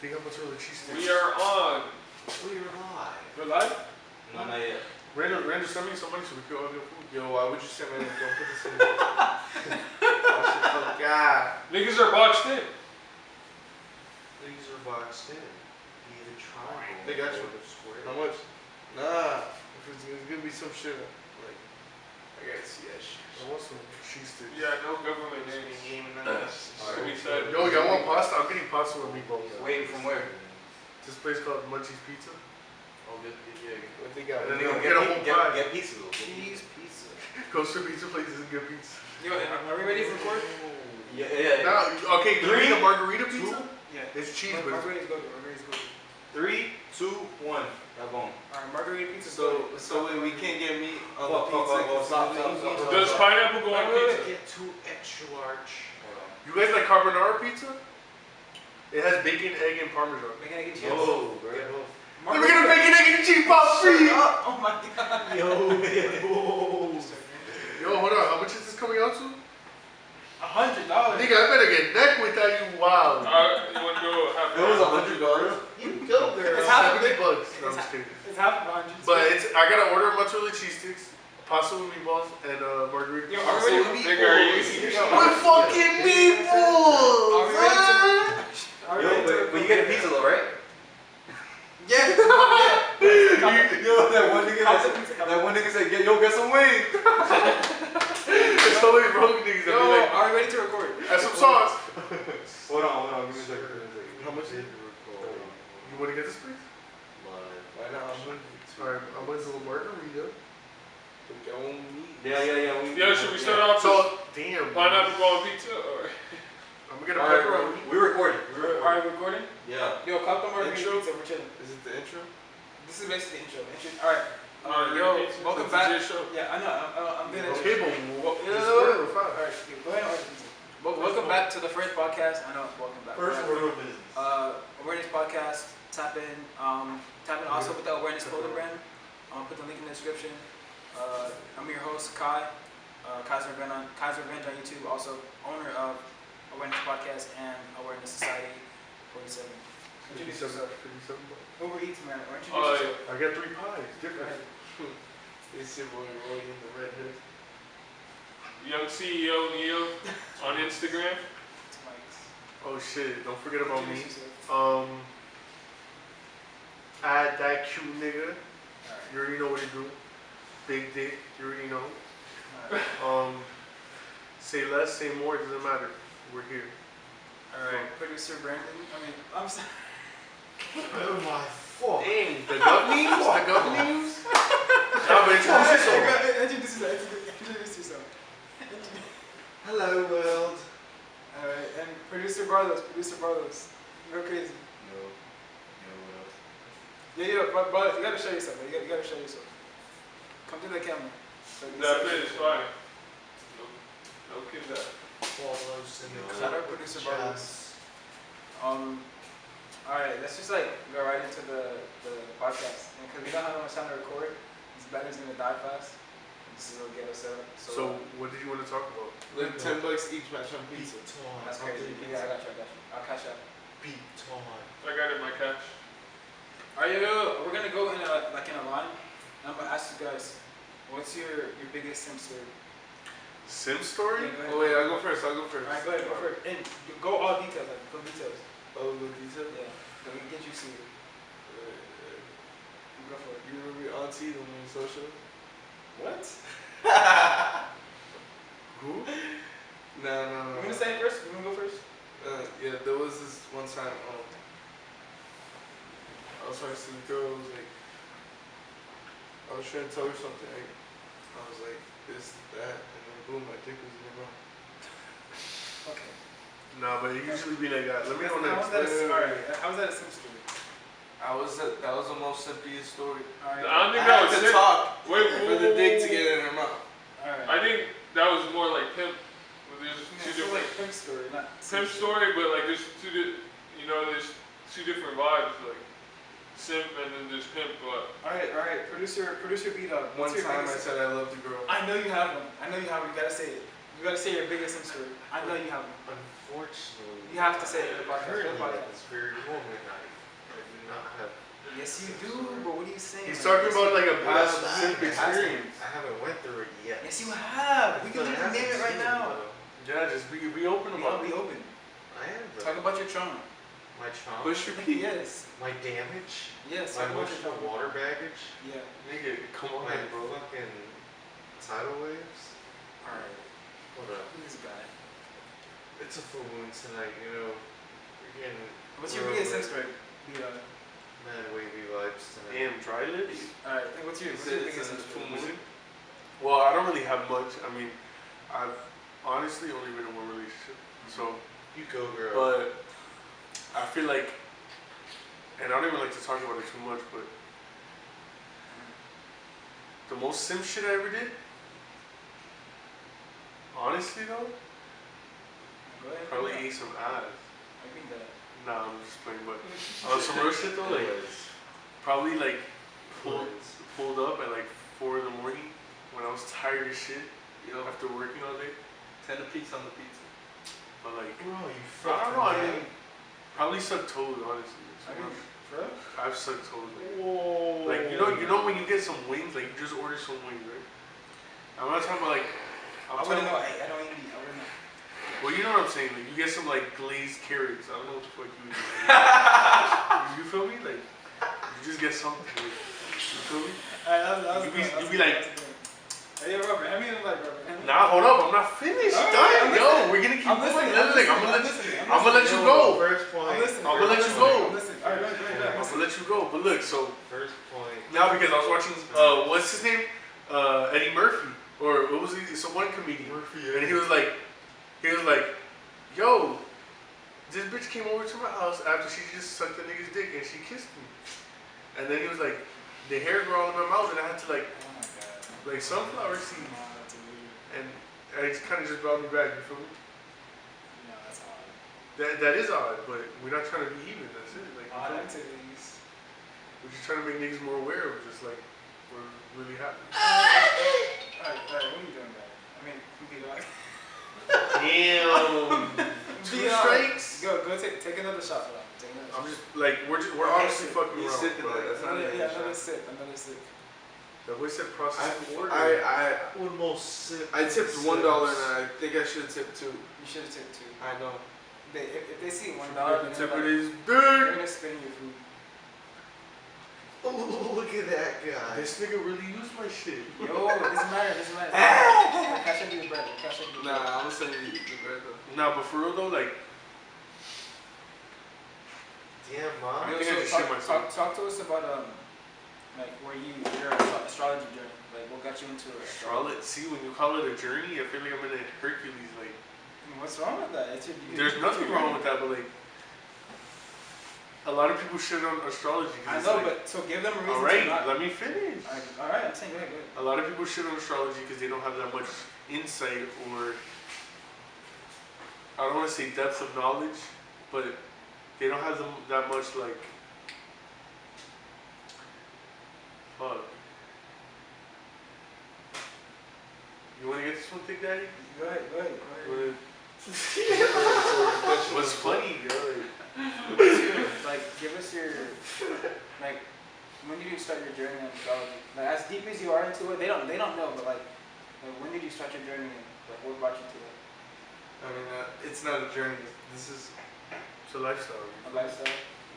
Think how much are the cheese sticks? We are on. We're live. We're live? No, not yet. Randall, send me some money so we can order food. Yo, why would you send me? Don't put this in there. Oh, God. Niggas are boxed in. These are boxed in. Be the triangle. They got you. or the square. How much? Nah. If it's gonna be some shit like I gotta see that shit. I want some cheese sticks. Yeah, no government It's names. been gaming on this. So we said. Yo, y'all want pasta? I'm getting pasta with meatballs. Waiting from where? This place called Munchie's Pizza. Oh, good. Yeah. What they got? And then They they'll gonna get a whole pie. Get pizza though. Cheese pizza. Coastal Pizza place is good pizza. Yo, are we ready for record? Yeah. Now, okay, Three, a margarita pizza? Yeah. It's cheese, but Margarita's good. Margarita's good. 3, 2, 1. Y'all going. Alright, margarita pizza. So we can't get meat on the pizza. Stop. Does pineapple go on pizza? Get 2 extra large. you guys like carbonara pizza? It has bacon, egg, and parmesan. Bacon, egg, and cheese. Yo, bro. Let me get a bacon, egg, and cheese pop free. Oh my god. Yo. Yo, hold on. How much is this coming out to? $100. Nigga, I better get neck without you. Wow. You want to go half? It was $100. You go, girl. It's It's half of $70. it. No, I'm just kidding. It's half of 100. But I gotta order mozzarella cheese sticks, pasta with meatballs, and margarita. Yo, are we ready for Nigga, are you eating? With fucking meatballs! Are we ready to? Are we ready to? But you get a pizza though, right? Yeah. Yo, that one nigga said, yo, get some wings. It's always wrong niggas that Yo, be like, are we ready to record? add some sauce. Hold on, give me a second. How much is it? You wanna get this please? Why not? Alright, I'm gonna do a margarita. Yeah. Yeah, should we start off with So, damn. pineapple go on pizza? Or? I'm gonna get a pepperoni. We're recording. Alright, recording? Yeah. Yo, come to margarita Intro? pizza. We're chilling. Is it the intro? This is basically the intro. Alright. Margarita Yo, pizza? welcome It's a back. legit show. Yeah, I know. I'm gonna. Okay, but what? Yeah, This no, order no. or five? Alright, go ahead and order pizza. Welcome back to the first podcast. I know, welcome back. First order of business. Awareness podcast. Tap in also with the awareness clothing brand. Put the link in the description. I'm your host Kai, Kaiser Revenge on YouTube. Also owner of Awareness Podcast and Awareness Society 47. Introduce yourself. 57 bucks. Uber Eats man. Or introduce Oh, yourself. I got 3 pies. Go Different. ahead. It's your boy Roy in the red hood. Young CEO Neo on Instagram. It's Mike's. Oh shit! Don't forget about me. Introduce yourself. Add that cute nigga. Alright. You already know what to do. Big dick. You already know. Alright. Say less, say more. It doesn't matter. We're here. Alright. Producer Brandon. I'm sorry. Oh my fuck. Dang, the governors? The governors? Nah, but introduce yourself. Introduce yourself. Hello, world. Alright, and producer Barlos. Go crazy. Yeah, Barlos, you gotta show yourself. You gotta show yourself. Come to the camera. That bit is fire. No kid that. Shout out producer Barlos. Alright, let's just go right into the podcast. And because we don't have that much time to record, this battery's gonna die fast. This is gonna get us up. So, what did you want to talk about? Like $10 each match on pizza. That's crazy. Yeah, I got you. I'll cash out. Beat time. I got it in my cash. Alright, we're gonna go in a line. And I'm gonna ask you guys, what's your biggest sim story? Sim story? Yeah, go ahead. Oh wait, I'll go first. Alright, go ahead, go first. And go all details, go details. Oh, good pizza. Yeah, let me get you see it. Go for it. You remember your auntie, the one in social? What? Who? No. You wanna say it first? You wanna go first? Yeah, there was this one time, I was talking to the girl, I was trying to tell her something, right? I was like, this, that, and then boom, my dick was in her mouth. Okay. Nah, but it usually be that guy. Let me know How's next. that a sim story? That was the most simplest story. Alright. I don't I think that had was to sim. talk Wait, for the dick to get in her mouth. Alright. I think that was more like pimp. There's two It's different like pimp story, not pimp story, but like there's there's two different vibes, like simp and then there's pimp. But Alright. Producer B-Dog. One time I said I loved the girl. I know you have one. You gotta say it. You gotta say your biggest sim story. I know you have one. Unfortunately, You have to say it in the podcast. currently In the podcast. at this very moment, I Yes, you do. But what are you saying? He's Like, talking yes, about you like a do. past Nah, simp it has to. experience. I haven't went through it yet. Yes, you have. We can But I literally name it haven't right seen now. though. Yeah, just be open about Be it. open. I am though. Talk about your trauma. My trauma. Push your P. Yes. My damage. Yes. My Talk about your emotional trauma. water baggage. Yeah. Nigga, come on, My bro. fucking tidal waves. Alright. Hold up. This guy. It's a full moon tonight, you know. We're getting What's your real biggest lit. sense story? Mad wavy vibes tonight. Damn, dry lips. Alright. What's your biggest sense Full story? moon. Well, I don't really have much. I mean, I've honestly only been in one relationship. So, You go, girl. but I feel like, and I don't even like to talk about it too much, but the most simp shit I ever did, honestly though, Go ahead. probably ate some ass. I mean that. Nah, I'm just playing, but some real shit though, like probably like pulled up at like 4 in the morning when I was tired as shit Yo, after working all day. 10 apiece on the pizza. But like, Bro, you I fucking don't know. I mean, probably sucked toes, honestly. I mean, bro. I've sucked toes. Whoa. Like you know when you get some wings, like you just order some wings, right? I'm not talking about like. I wouldn't know. I don't even eat. I wouldn't know. Well, you know what I'm saying. Like you get some like glazed carrots. I don't know what the fuck you eat. You feel me? Like you just get something. Like, you feel me? Alright, You be like, hey, Robert, hand me the mic, Robert. nah, hold up. I'm not finished. All right, Done. I'm Yo, listening. we're gonna keep I'm going. listening. I'm gonna let you go. First point. I'm listening. I'm gonna let you go. I'm listening. Alright, I'm gonna let you go. But look, so First point. now because I was watching, what's his name? Eddie Murphy, or what was he? It's a one comedian, and he was like, yo, this bitch came over to my house after she just sucked the nigga's dick and she kissed me, and then he was like, the hair grew all in my mouth and I had to like sunflower seeds, and it kind of just brought me back. You feel me? No, that's odd. That is odd, but we're not trying to be even. That's it. Like, Odd you feel me? activities. We're just trying to make niggas more aware of just like we're really happy. Alright, what are you doing, man? I mean, be like. Damn. Two strikes. Go take another shot for that. Take another I'm shot. just like we're honestly fucking He's around. sipping bro. that. That's not Another, even yeah, a another shot. sip, another sip. That boy said processed water. I Would most sip. I tipped $1 and I think I should tip 2. You should have tipped 2. I know. If they see $1, the tip of his they're dick. gonna spin your food. Oh, look at that guy. This nigga really used my shit. Yo, it doesn't matter. Cash out your bread. Cash out your bread. Nah, I'm gonna send you the bread though. Nah, but for real though, like Damn, mom. I Yo, think I so just shit myself. talk to us about like where your astrology journey. Like what got you into it? Charlotte, see when you call it a journey, I feel like I'm in a Hercules. Like What's wrong with that? there's nothing wrong with that, but like a lot of people shit on astrology. I it's know, like, but so give them a reason all right, to not. let me finish. Alright, I'm saying go ahead. A lot of people shit on astrology because they don't have that much insight, or I don't want to say depth of knowledge, but they don't have that much like fuck. You want to get this one, Thick Daddy? Go ahead. Wanna- What's funny, yo? Like give us your like when did you start your journey in astrology? Like as deep as you are into it, they don't know, but like when did you start your journey and like what brought you to it? I mean, it's not a journey. This is It's a lifestyle. A lifestyle?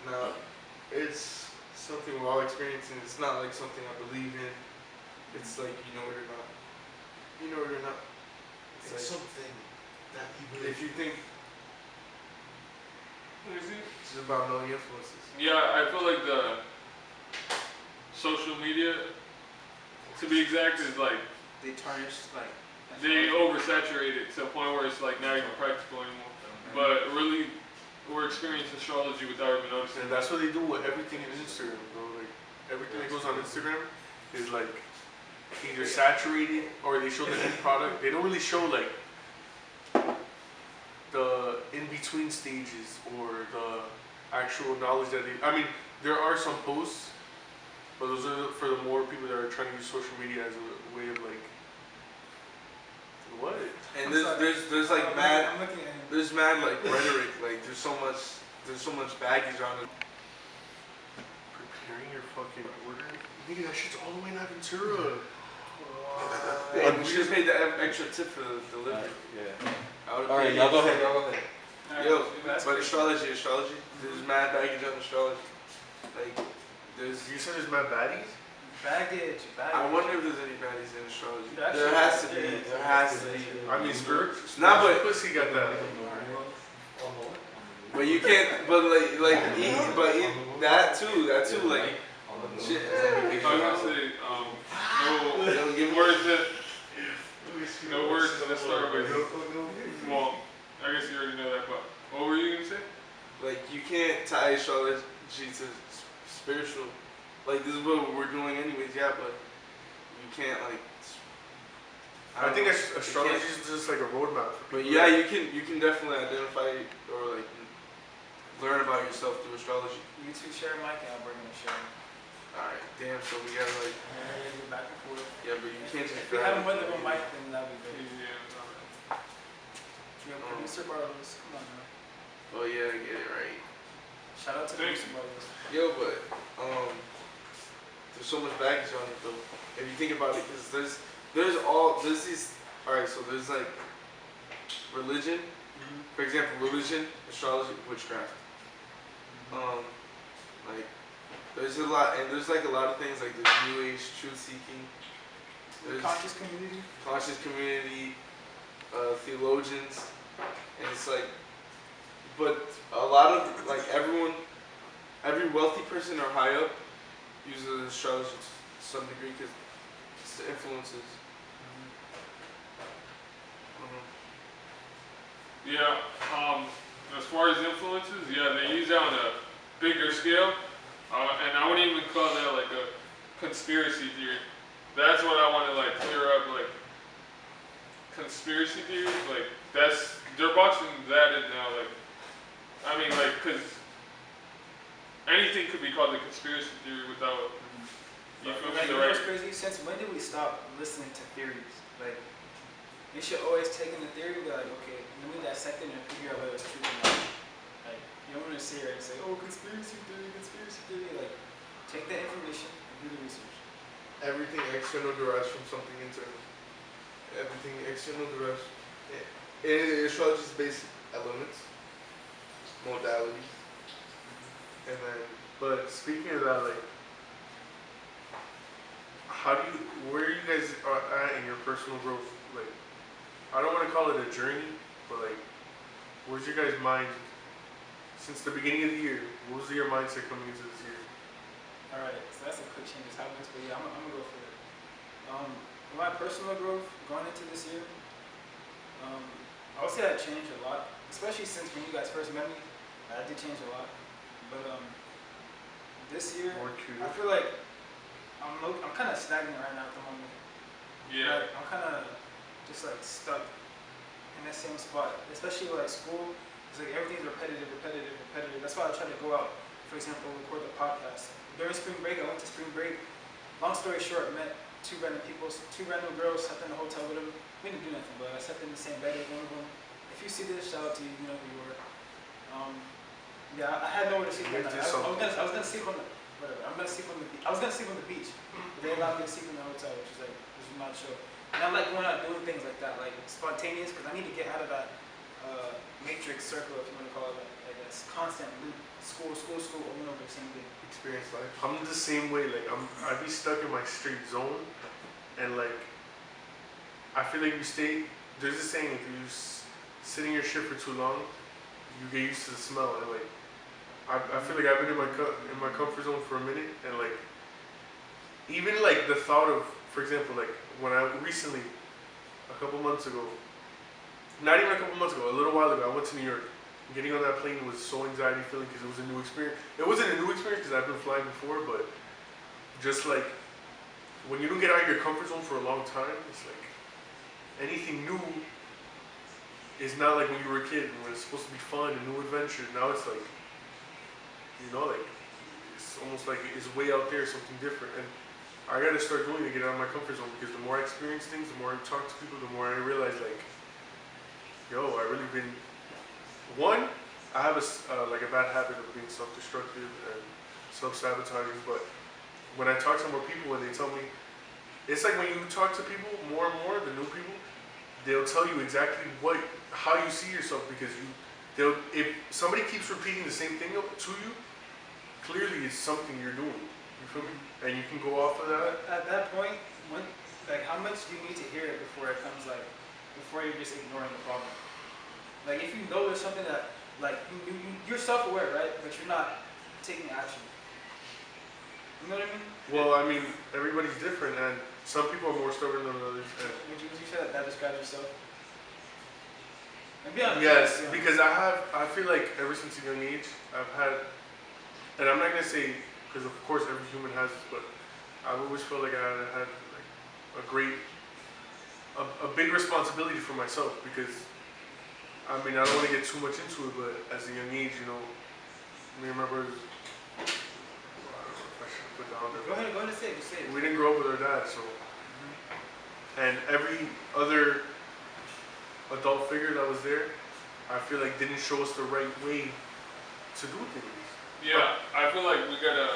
no. It's something we're all experiencing. It's not like something I believe in. It's like you know it or not. You know it or not. It's It's like, something that you if you think what is it? It's about knowing influences. Yeah, I feel like the social media, to be exact, is like They tarnish like they oversaturate it to a point where it's like not even practical anymore. But really, we're experiencing astrology without even noticing. And that's what they do with everything in Instagram, bro. Like everything that goes on Instagram is like either saturated or they show the end product. They don't really show like the in-between stages or the actual knowledge that they. I mean, there are some posts, but those are for the more people that are trying to use social media as a way of like what? And there's like mad I'm looking at him. there's mad like rhetoric. Like there's so much baggage on it. carrying your fucking order. Nigga, that shit's all the way in Aventura. And we should have paid the extra tip for the delivery. Yeah. I would've Alright, paid y'all go extra. ahead, y'all go ahead. Yo, That's but crazy. astrology. There's mad baggage on astrology. Like, there's. You said there's mad baddies? Baggage. I wonder if there's any baddies in astrology. Dude, actually, There has to be. there is. There has to be. I mean, spirit. Nah, but Pussy got that. but you can't. But that too. Like, shit. I was gonna say, Don't give me words that, no words that start with. Well, I guess you already know that, but what were you gonna say? Like, you can't tie astrology to spiritual. Like, this is what we're doing anyways, yeah, but you can't, like. I think don't know. astrology You can't- is just like a roadmap for people. But yeah, you can definitely identify or like learn about yourself through astrology. You two share mic and I'll bring in a share. Alright, damn, so we gotta like, Go back and forth. yeah, but you can't just If we have more than one mic, then that'd be good. Yeah. Yo, producer Barlos, come on now. Oh yeah, I get it right. Shout out to Thanks. producer Barlos. Yo, but there's so much baggage on it though. If you think about it, because there's these. Alright, so there's like religion, for example, religion, astrology, witchcraft. Like there's a lot, and there's like a lot of things like the New Age, truth seeking. There's Conscious community. conscious community, theologians, and it's like, but a lot of like every wealthy person or high up uses astrology to some degree because it's the influences. Yeah, as far as influences, yeah, they use that on a bigger scale, and I wouldn't even call that like a conspiracy theory. That's what I want to like clear up, like conspiracy theories, like they're boxing that in now, like, I mean, like, cause anything could be called a conspiracy theory without, you feel me, Like, the you know right. what's crazy? Since when did we stop listening to theories? Like, you should always take in the theory and be like, okay, let me dissect it and figure out whether it's true or not. Like, you don't want to sit here and say, oh, conspiracy theory. Like, take that information and do the research. Everything external derives from something internal. Everything external derives. Astrology is basic elements, modalities, and then. But speaking of that, like, where you guys are at in your personal growth? Like, I don't want to call it a journey, but like, where's your guys' mind since the beginning of the year? What was your mindset coming into this year? Alright, so that's a quick change of topics, but yeah, I'm gonna go for it. My personal growth going into this year, I would say I changed a lot, especially since when you guys first met me, I did change a lot. But this year, More I curious. feel like I'm kind of stagnant right now at the moment. Yeah. Like, I'm kind of just like stuck in that same spot, especially with like school. It's like everything's repetitive. That's why I try to go out, for example, record the podcast. During spring break, I went to spring break. Long story short, met two random girls, slept in a hotel with them. We didn't do nothing, but I slept in the same bed with one of them. If you see this, shout out to you, you know who you were. Yeah, I had nowhere to sleep that night. I was gonna sleep on the, whatever, I was gonna sleep on the beach, but they allowed me to sleep in the hotel, which is not chill. And I like going out doing things like that, like spontaneous, because I need to get out of that matrix circle, if you want to call it that, like this constant loop, school, over and over, the same thing. Experience life. I'm the same way. Like, I'd be stuck in my straight zone, and like, I feel like there's a saying, if you sit in your shit for too long, you get used to the smell, and like, I feel like I've been in my comfort zone for a minute, and like, even like the thought of, for example, like when I recently, a couple months ago, not even a couple months ago, a little while ago, I went to New York. Getting on that plane was so anxiety filling because it was a new experience. It wasn't a new experience because I've been flying before, but just like when you don't get out of your comfort zone for a long time, it's like anything new is not like when you were a kid when it's supposed to be fun and new adventure. Now it's like, you know, like it's almost like it's way out there, something different. And I gotta start doing it to get out of my comfort zone because the more I experience things, the more I talk to people, the more I realize like, yo, I really been. One, I have a bad habit of being self-destructive and self-sabotaging. But when I talk to more people and they tell me, it's like when you talk to people more and more, the new people, they'll tell you exactly how you see yourself because if somebody keeps repeating the same thing to you, clearly it's something you're doing. You feel me? And you can go off of that. At that point, how much do you need to hear it before it comes before you're just ignoring the problem? Like if you know there's something that, you're self-aware, right? But you're not taking action. You know what I mean? Well, I mean, everybody's different, and some people are more stubborn than others. Would you say that describes yourself? And be honest. Yes, Yeah. because I feel like ever since a young age, I've had, and I'm not gonna say, because of course every human has this, but I've always felt like I had like a big responsibility for myself because, I mean, I don't want to get too much into it, but as a young age, me and my brothers, I don't know if I should put that on there. Go ahead and say it. Just say it. We didn't grow up with our dad, so, and every other adult figure that was there, I feel like didn't show us the right way to do things. Yeah, I feel like we gotta,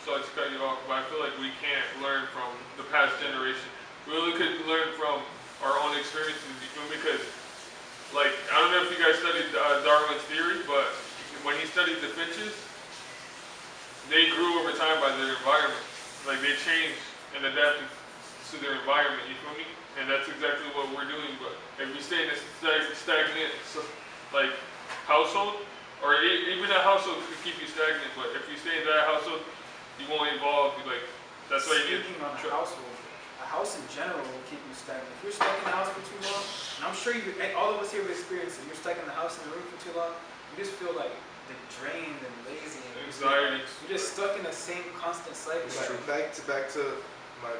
sorry to cut you off, but I feel like we can't learn from the past generation. We really could learn from our own experiences, you feel me? Because, like, I don't know if you guys studied Darwin's theory, but when he studied the finches, they grew over time by their environment. Like, they changed and adapted to their environment, you feel me? And that's exactly what we're doing, but if we stay in a stagnant, like, household, or even a household could keep you stagnant, but if you stay in that household, you won't evolve. Like, that's why you Speaking on a household, a house in general will keep you stagnant. If you're stuck in the house for too long, and I'm sure all of us here have experienced it, you're stuck in the house in the room for too long, you just feel like drained and lazy. And anxiety. You're just stuck in the same constant cycle. Back to my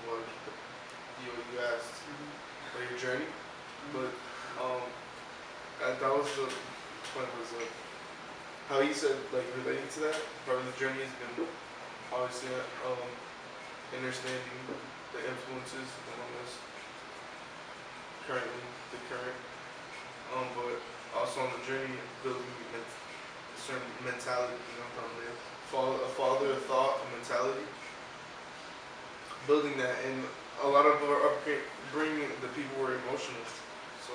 what you asked about your journey, but that was the point how he said like relating to that part of the journey has been obviously understanding the influences among us currently, but also on the journey building a certain mentality, a father of thought, a mentality, building that, and a lot of our bringing the people who are emotional, so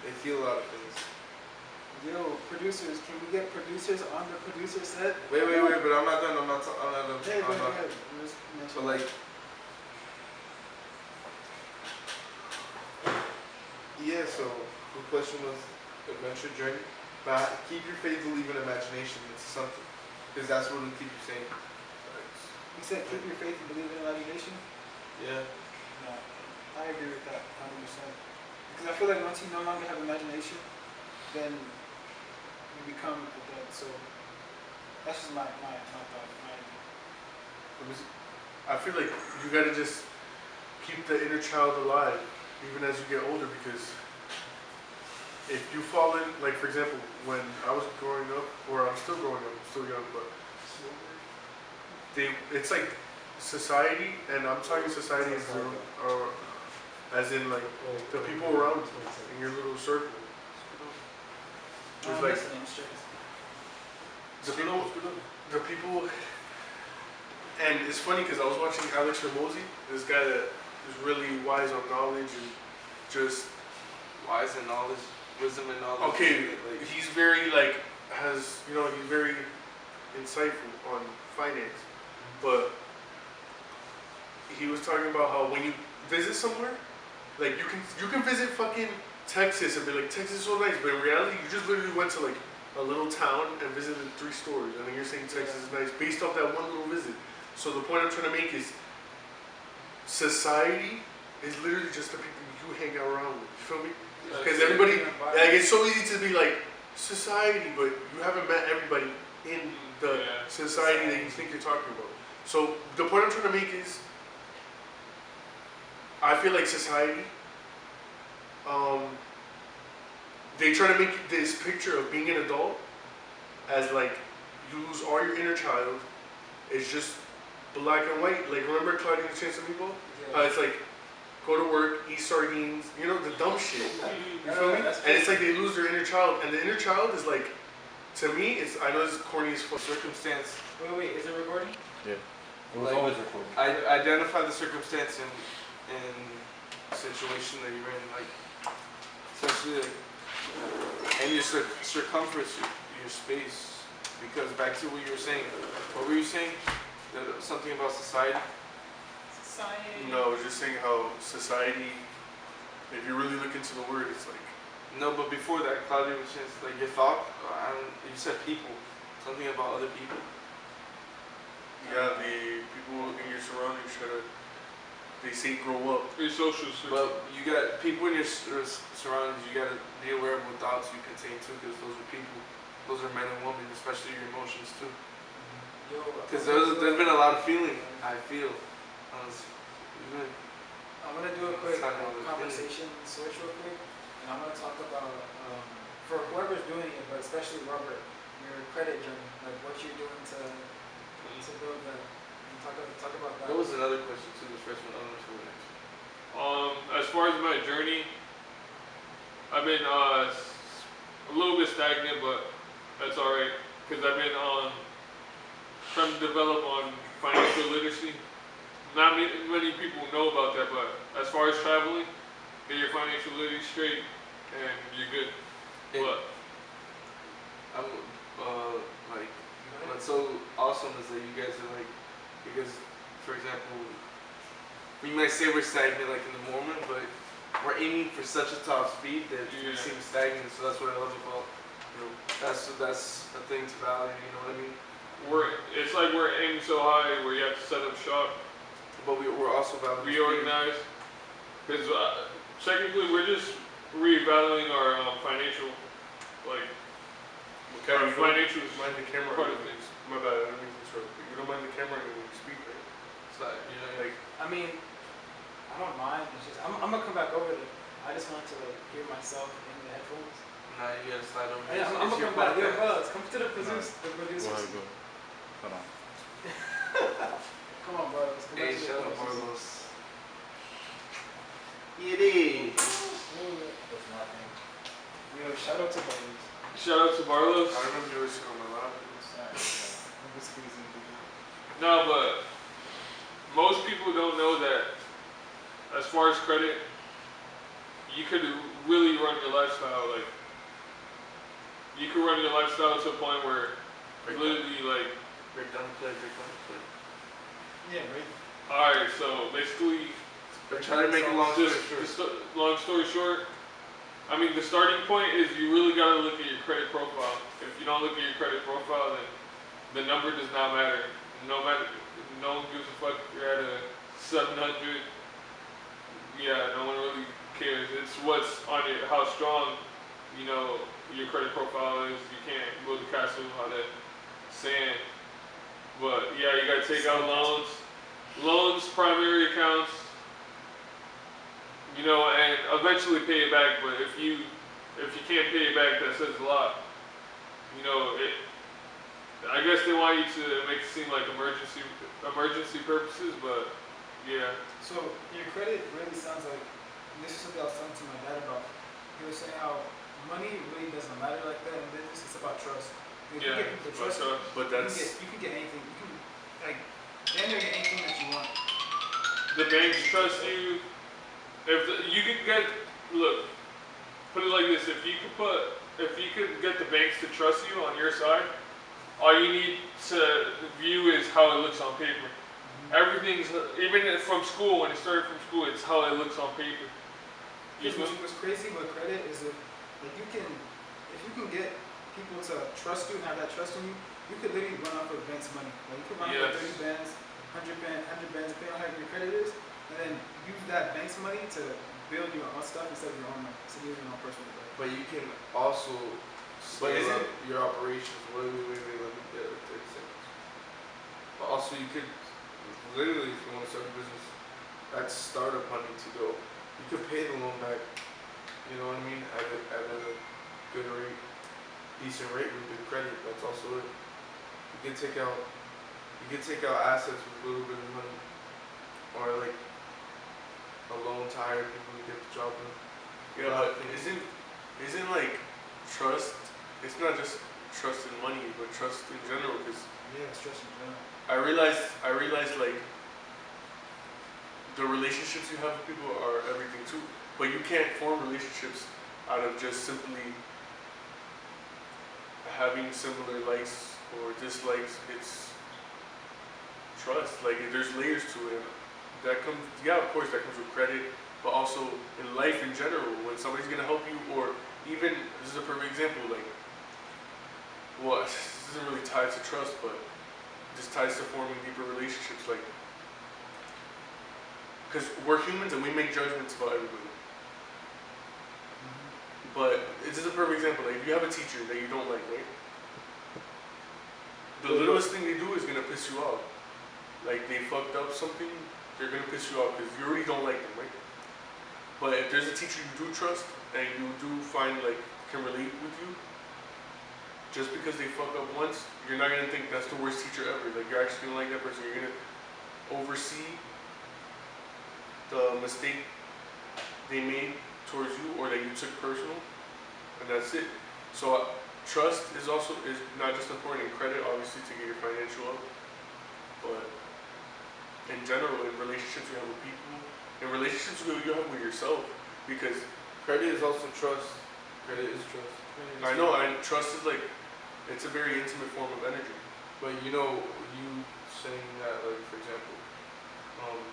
they feel a lot of things. Yo, producers, can we get producers on the producer set? Wait, but I'm not done. Hey, go I'm not. ahead. So like, yeah. So the question was adventure journey, but keep your faith, believe in imagination into something, because that's what will keep you sane. You said keep your faith and believe in imagination? Yeah. No, I agree with that 100%. Because I feel like once you no longer have imagination, then you become a dead. So that's just my thought. I feel like you gotta just keep the inner child alive, even as you get older, because if you fall in, like for example, when I was growing up, or I'm still growing up, I'm still young, but it's like society, and I'm talking society as in like the people around you, in your little circle. It's like the people, and it's funny because I was watching Alex Hormozy, this guy that is really wise on knowledge and just Wise and knowledge, wisdom and knowledge. okay. Like, He's very he's very insightful on finance, but he was talking about how when you visit somewhere, like you can visit fucking Texas and be like, Texas is so nice, but in reality you just literally went to like a little town and visited 3 stores, and then you're saying Texas is nice based off that one little visit. So the point I'm trying to make is society is literally just the people you hang around with. You feel me? Because everybody, like, it's so easy to be like society, but you haven't met everybody in the society that you think you're talking about. So the point I'm trying to make is, I feel like society, they try to make this picture of being an adult as like you lose all your inner child. It's just black and white. Like, remember Claudia and the Chance of Meatball? It's like go to work, eat sardines, the dumb shit. You feel me? And it's like they lose their inner child, and the inner child is like to me, it's, I know this is corny as fuck. Circumstance. Wait, is it recording? It was Like, always recorded. Identify the circumstance and situation that you're in, like essentially, like, and your circumference, your space. Because back to what you were saying. What were you saying? Something about society. Society. No, I was just saying how society, if you really look into the word, it's like, No, but before that, Claudia was just like your thought. You said people. Something about other people. yeah, the people in your surroundings try to, they say grow up. Your social circle. But you got people in your surroundings. You got to be aware of what thoughts you contain too, because those are people. Those are men and women, especially your emotions too. Yo, Because there's been a lot of feeling. I feel. I'm gonna do a quick Talking about the conversation switch real quick, and I'm gonna talk about for whoever's doing it, but especially Robert, your credit journey, like what you're doing to build that. And talk about that. What was another question too? The first one. I don't know if you next. As far as my journey, I've been a little bit stagnant, but that's alright. Because I've been trying to develop on financial literacy. Not many people know about that, but as far as traveling, get your financial literacy straight, and you're good. But I'm like, what's so awesome is that you guys are like, because for example, we might say we're stagnant like in the moment, but we're aiming for such a top speed that we Yeah. seem stagnant. So that's what I love about, that's a thing to value. You know what I mean? it's like we're aiming so high where you have to set up shop, But we're also valuing reorganize. Because technically we're just reevaluating our financial, like, Okay, our you don't financial mind the camera. part of things. My bad, I didn't mean to interrupt. You don't mind the camera when you speak, right? It's like, Like, I mean, I don't mind. It's just I'm gonna come back over there. I just want to like hear myself in the headphones. nah, you gotta slide over. Yeah, I'm It's gonna your come back. Yo, podcast. fellas, come to the producers. The producers. Go ahead, go. Hold on. Come on, bro. Let's come Hey, back to shout the out producers. Carlos. It is. That's my thing. Yo, shout out to Barlows. Shout out to Barlow's. I remember you always sitting on my lap. I'm just squeezing people. No, but most people don't know that as far as credit, you could really run your lifestyle. Like, you could run your lifestyle to a point where literally, like, Break down the play, break down the play. Yeah, right. alright, so basically, But try to make a long story just short. long story short, I mean, the starting point is you really got to look at your credit profile. If you don't look at your credit profile, then the number does not matter. No one gives a fuck if you're at a 700. Yeah, no one really cares. It's what's on it, how strong, your credit profile is. You can't build a castle on that sand. But yeah, you gotta take out loans, primary accounts, and eventually pay it back. But if you can't pay it back, that says a lot. I guess they want you to make it seem like emergency purposes, but yeah. So your credit really sounds like, and this is something I was talking to my dad about. He was saying how money really doesn't matter like that in business. It's about trust. If you Yeah, get people to trust you, But that's, you can get anything. You can like damn near get anything that you want. The banks trust you. You could put it like this: if you could get the banks to trust you on your side, all you need to view is how it looks on paper. Everything's, even from school, when it started from school, it's how it looks on paper. Because what's crazy with credit is if you can get people to trust you and have that trust in you, you could literally run off of the bank's money. Like you could run off of 30 bands, 100 bands, depending on how your credit is, and then use that bank's money to build your own stuff instead of your own money, instead of using your own personal money. But you can also But scale isn't- up your operations. Wait, let me get 30 seconds. But also you could, literally, if you want to start a business, that's startup money to go. You could pay the loan back, you know what I mean, at a good rate, decent rate with good credit. That's also it. You can take out assets with a little bit of money, or like a loan to hire people to get the job done. yeah, but isn't like trust, it's not just trust in money, but trust in general. Because Yeah, stress in general. I realized like the relationships you have with people are everything too. But you can't form relationships out of just simply having similar likes or dislikes. It's trust. Like there's layers to it. That comes, yeah, of course, that comes with credit, but also in life in general. When somebody's gonna help you, or even this is a perfect example. Like, well, this isn't really tied to trust, but just ties to forming deeper relationships. Like, because we're humans and we make judgments about everybody. But this is a perfect example. Like, if you have a teacher that you don't like, right? The littlest thing they do is gonna piss you off. Like, they fucked up something, they're gonna piss you off because you already don't like them, right? But if there's a teacher you do trust and you do find like can relate with you, just because they fuck up once, you're not gonna think that's the worst teacher ever. Like, you're actually gonna like that person. You're gonna oversee the mistake they made towards you or that you took personal, and that's it. So trust is not just important in credit, obviously, to get your financial up, but in general, in relationships you have with people, in relationships you have with yourself, because Credit is also trust. Credit is trust. I know, and trust is like, it's a very intimate form of energy. But you know, you saying that, like, for example,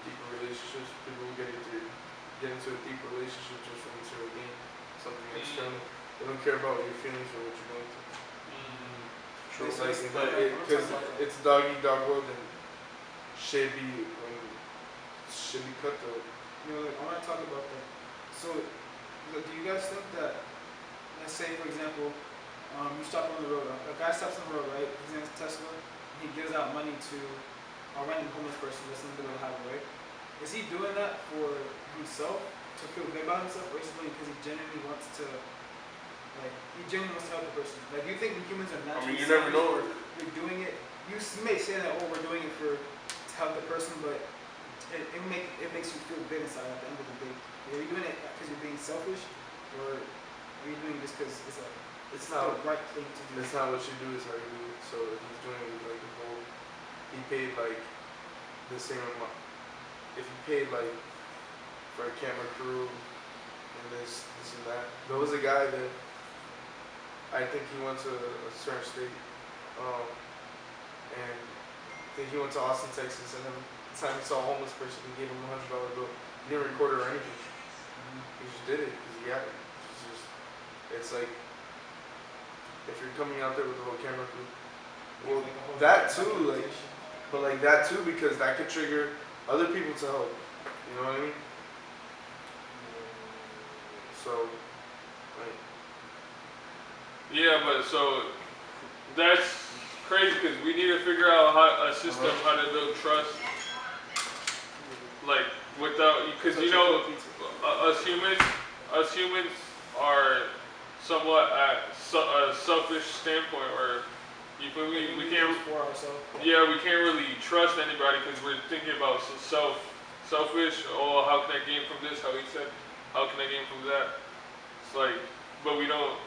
deeper relationships, people get into a deeper relationship just for them to gain something external. They don't care about your feelings or what you're going through. It's like, because it's dog eat dog world and should be cutthroat. You know, like, I want to talk about that. So, do you guys think that, let's say, for example, you stop on the road, a guy stops on the road, right? His name's Tesla, and he gives out money to a random homeless person that's in the middle of the highway, right? Is he doing that for himself, to feel good about himself, or is he doing it because he genuinely wants to, like, he genuinely wants to help the person? Like, do you think humans are naturally you never know. You're doing it, you may say that, oh, we're doing it to help the person, but it makes you feel good inside at the end of the day. Are you doing it because you're being selfish, or are you doing this because it's not the right thing to do? That's not what you do, it's how you do it. So if he's doing it like the whole, he paid like the same amount. If he paid like for a camera crew and this and that. There was a guy that I think he went to a certain state, and I think he went to Austin, Texas, and every time he saw a homeless person, he gave him $100 bill. He didn't record it or anything. He just did it because he had it. It's like, if you're coming out there with the whole camera crew, well, that too, like, but like that too, because that could trigger other people to help. You know what I mean? So, like, Yeah, but so that's crazy because we need to figure out a system how to build trust. Like without, because you know, us humans are somewhat at a selfish standpoint, or you feel me? We can't. For ourselves. Yeah, we can't really trust anybody because we're thinking about selfish. Oh, how can I gain from this? How he said, how can I gain from that? It's like, but we don't,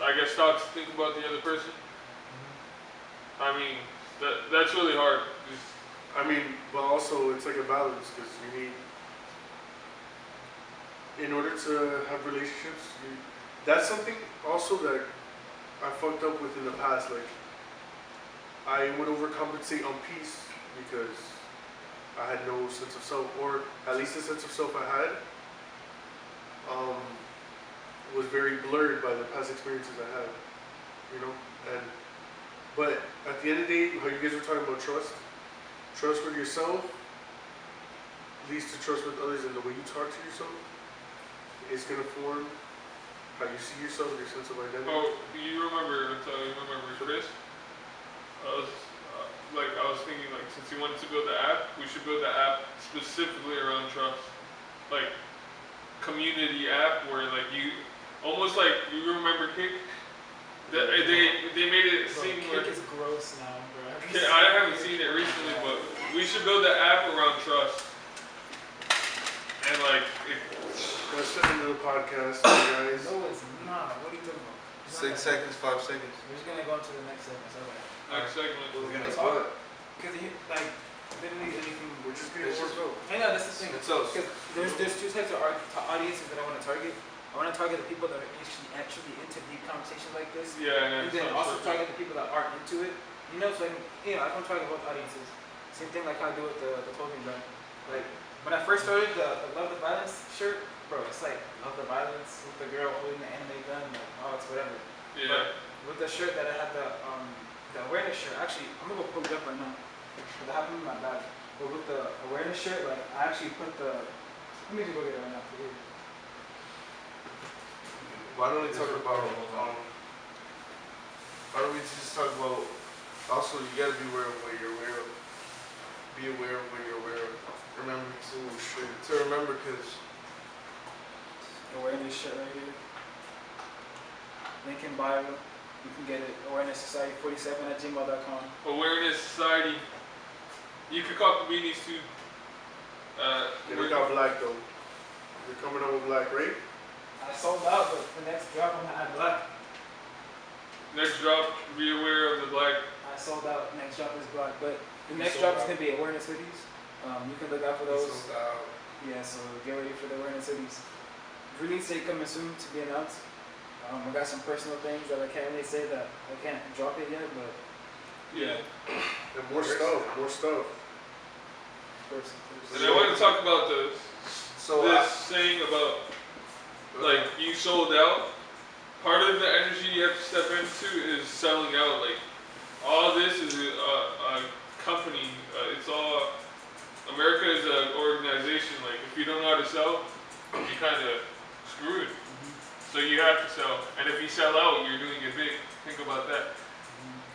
I guess, stop to think about the other person. I mean, that's really hard. I mean, but also it's like a balance because you need, in order to have relationships, that's something also that I fucked up with in the past. Like, I would overcompensate on peace because I had no sense of self, or at least the sense of self I had was very blurred by the past experiences I had, you know. But at the end of the day, how you guys were talking about trust with yourself leads to trust with others, and the way you talk to yourself is gonna form how you see yourself, your sense of identity. Oh, you remember Chris? I was thinking, like, since you wanted to build the app, we should build the app specifically around trust. Like, community app where, like, you, almost like, you remember Kick? They made it seem like... Kick is gross now, bro. I haven't seen it recently, but we should build the app around trust. And, like, That's the end of the podcast, guys. No, it's not. What are you talking about? 6 seconds, 5 seconds. We're just gonna go into the next segment. So, Next segment. We're gonna It's talk. hard. Because like literally anything. We're just getting It's more just- vote. I know that's the thing. It's us. Because there's two types of audiences that I want to target. I want to target the people that are actually into deep conversations like this, Yeah, and then also target the people that aren't into it. You know, so I want to target both audiences. Same thing like how I do with the clothing brand. Like when I first started the Love the Violence shirt, bro, it's like Love the Violence with the girl holding the anime gun, like oh it's whatever. Yeah. With the shirt that I had the awareness shirt, actually I'm gonna go pull it up right now. Cause I have it in my bag. But with the awareness shirt, like I actually put the. Let me just go get it right now for you. Why don't we talk about, why don't we just talk about, also you gotta be aware of what you're aware of. Be aware of what you're aware of. Remember to remember, because Awareness shirt right here. Link in bio. You can get it. awareness society47@gmail.com. Awareness Society. You could cop the beanies too. They got black though. They're coming up with black, right? I sold out, but the next drop I'm gonna add black. Next drop, be aware of the black. I sold out. Next drop is black, but the You next sold drop is out. gonna be awareness hoodies. You can look out for those. So, Yeah, so get ready for the awareness hoodies. Release date coming soon to be announced. I got some personal things that I can't really say that I can't drop it yet, but Yeah. And more stuff, more stuff. of course. And I want to talk about this so saying about like you sold out. Part of the energy you have to step into is selling out. Like all this is a company. It's all America is an organization. Like if you don't know how to sell, you kind of screwed. So you have to sell, and if you sell out, you're doing it big. Think about that.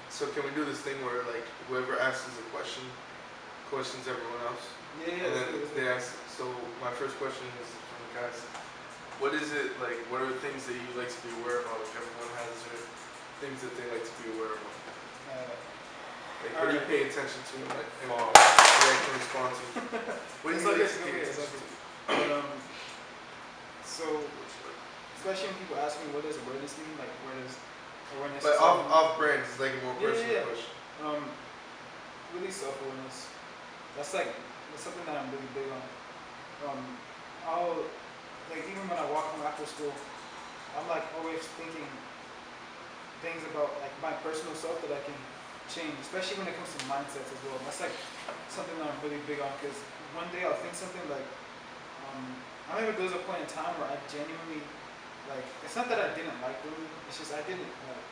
So can we do this thing where like whoever asks a question questions everyone else? Yeah, And then they ask, so my first question is from the guys, what is it like, what are the things that you like to be aware of? Like everyone has their things that they like to be aware of. Like what do you pay attention to and what I can respond to? What do you like to pay attention to? So, especially when people ask me what does awareness mean, like where does awareness But off brand is like a more Yeah, personal yeah. question. Really self-awareness. That's something that I'm really big on. I'll like even when I walk home after school, I'm like always thinking things about like my personal self that I can change, especially when it comes to mindsets as well. That's like something that I'm really big on because one day I'll think something like, I remember there was a point in time where I genuinely like it's not that I didn't like women, it's just I didn't like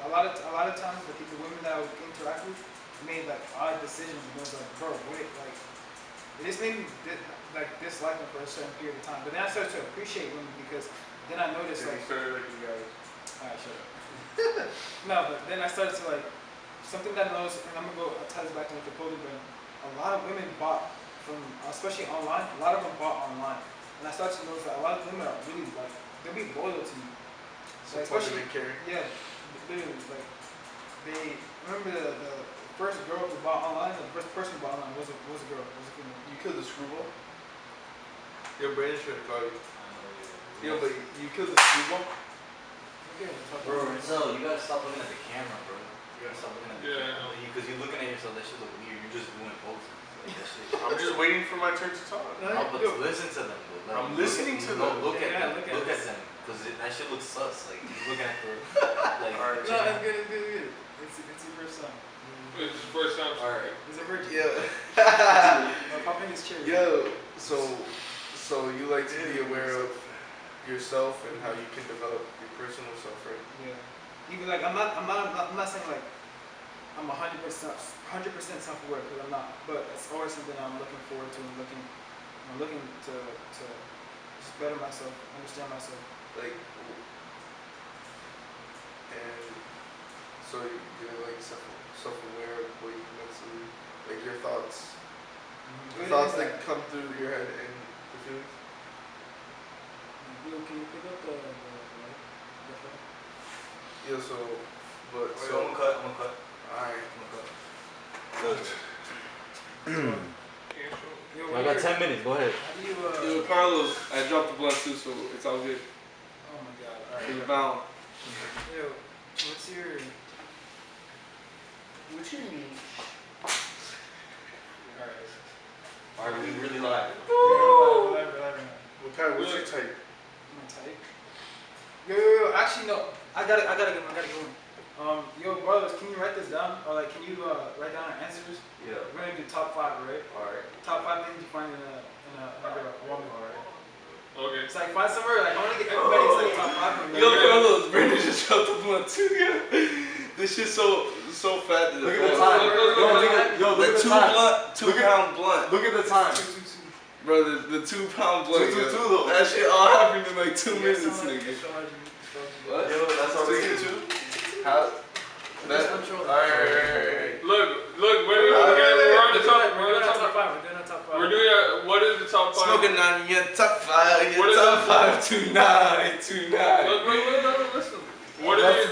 a lot of times the women that I would interact with made like odd decisions and I was like, bro, wait, like it just made me dislike them for a certain period of time. But then I started to appreciate women because then I noticed Yeah, like we started like you guys. alright, shut up. No, but then I started to like something that I noticed, and I'm gonna tie this back to the clothing brand. A lot of women bought from, especially online. A lot of them bought online, and I started to notice that a lot of women are really like they'll be loyal to you. So Like, especially they carry. Yeah, literally like they remember the first girl who bought online. The first person who bought online was a girl. Was a female. You killed the screwball? Yo, Brandon's trying to call you. Yo, but you killed the screwball? Okay, we'll talk Bro, about it. Renzo, you gotta stop looking at the camera, bro. You gotta stop looking at the Yeah, I camera. know. Because you're looking at yourself, that shit look weird. You're just doing poses. Like, that shit. I'm just waiting for my turn to talk. No, but Yo, listen to them, though. Like, I'm look listening at, to no, them. Look at Yeah, them. look at Look at them. them. Because that shit looks sus. Like, you're looking at the, like, Alright. No, it's good, it's good, it's good. It's your first time. It's the first time. alright. It's a virgin. Yeah. Pop in his chair. Yo, so you like to be aware of yourself and how you can develop your personal self, right? Yeah. Even like I'm not saying like I'm 100% self-aware because I'm not, but it's always something I'm looking forward to and I'm looking to just better myself, understand myself. Like, and so you're like self-aware of what you mentally, like your thoughts, the Good thoughts and that bad. come through your head and the feelings. Can you pick up the phone? Yeah, so, but So so, I'm gonna cut. alright. Yo, I got 10 minutes, go ahead. How do you Yo, Carlos, I dropped the blunt too, so it's all good. Oh my god, You're alright. bound. Yo, what's your? What you mean? Alright. Alright, we really live. Whatever. What kind? What's your type? I'm gonna type. Yo. Actually, no. I gotta get one. Yo, brothers, can you write this down? Or like, can you write down our answers? Yeah. We're gonna do top 5, right? Alright. Top 5 things you find in a woman. Alright. Okay. It's like find somewhere. Like I want to get everybody's like top 5. Yo, Carlos, Brandon just dropped the blunt too. This shit's so fat. That Look it at the falls. time. Yo, look The at the time. 2-pound blunt. Look at the time. Bro, the 2-pound blunt. 2 yo. though. That shit all happened in like 2 minutes, nigga. What? Yo, that's all we get. 2? How? That? Alright. Look, we're on the top. We're doing our top 5. We're doing our top 5. We're doing what is the top 5? Smoking on your top 5. What Your is top that? 5 tonight. Look, listen. What are your,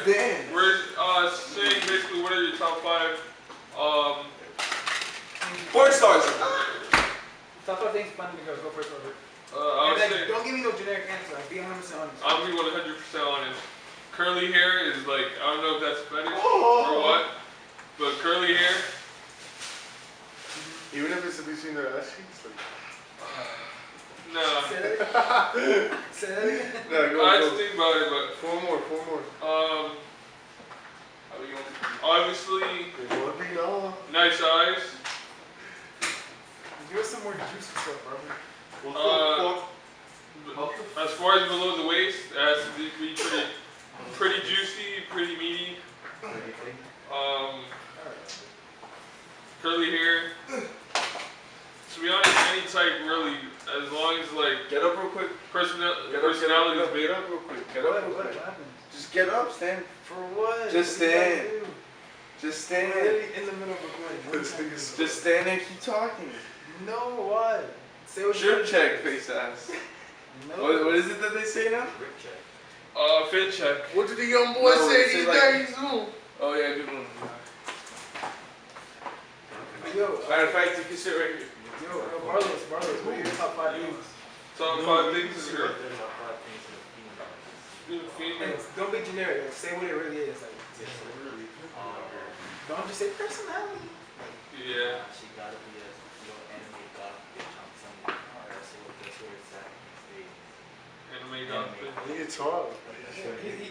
we're saying basically what are your top 5 Porn stars. Top 5 things fun to girls. Go first, Robert. I would Like, say don't give me no generic answer. Like, be 100% honest. I'll be 100% honest. Curly hair is like, I don't know if that's fetish or what, but curly hair, Even if it's between their ass cheeks, like. nah. Say that again. Say that again. No, go. I just think about it, but 4 more. how we going? Obviously, It would be no. nice eyes. Give us some more juicy stuff, Robert. As far as below the waist, it has to be pretty juicy, pretty meaty. Curly hair. To be honest, any type really, as long as like Get up real quick. personality is big. Get up real quick. Get What up real quick. happened? Just get up, stand. For what? Just What you gotta stand. do? Just We're stand. literally in the middle of recording. What This are you thing is. Just stand and keep talking. trying to do? No, what? Say what Drip you check, face ass. No. What is it that they say now? Rick check. Fit check. What did the young boy No, say it's these like- days? Ooh. Oh yeah, good one. Yo, Matter of fact, you can sit right here. yo, Barlos, what are your top 5 things? Top 5 things is Right her. there, top 5 things in the female. Female. And don't be generic. Like, say what it really is. Like, It's really, don't just say personality. Yeah. she gotta be a anime goth bitch on Sunday. That's where it's at these days. Anime goth. It's hard.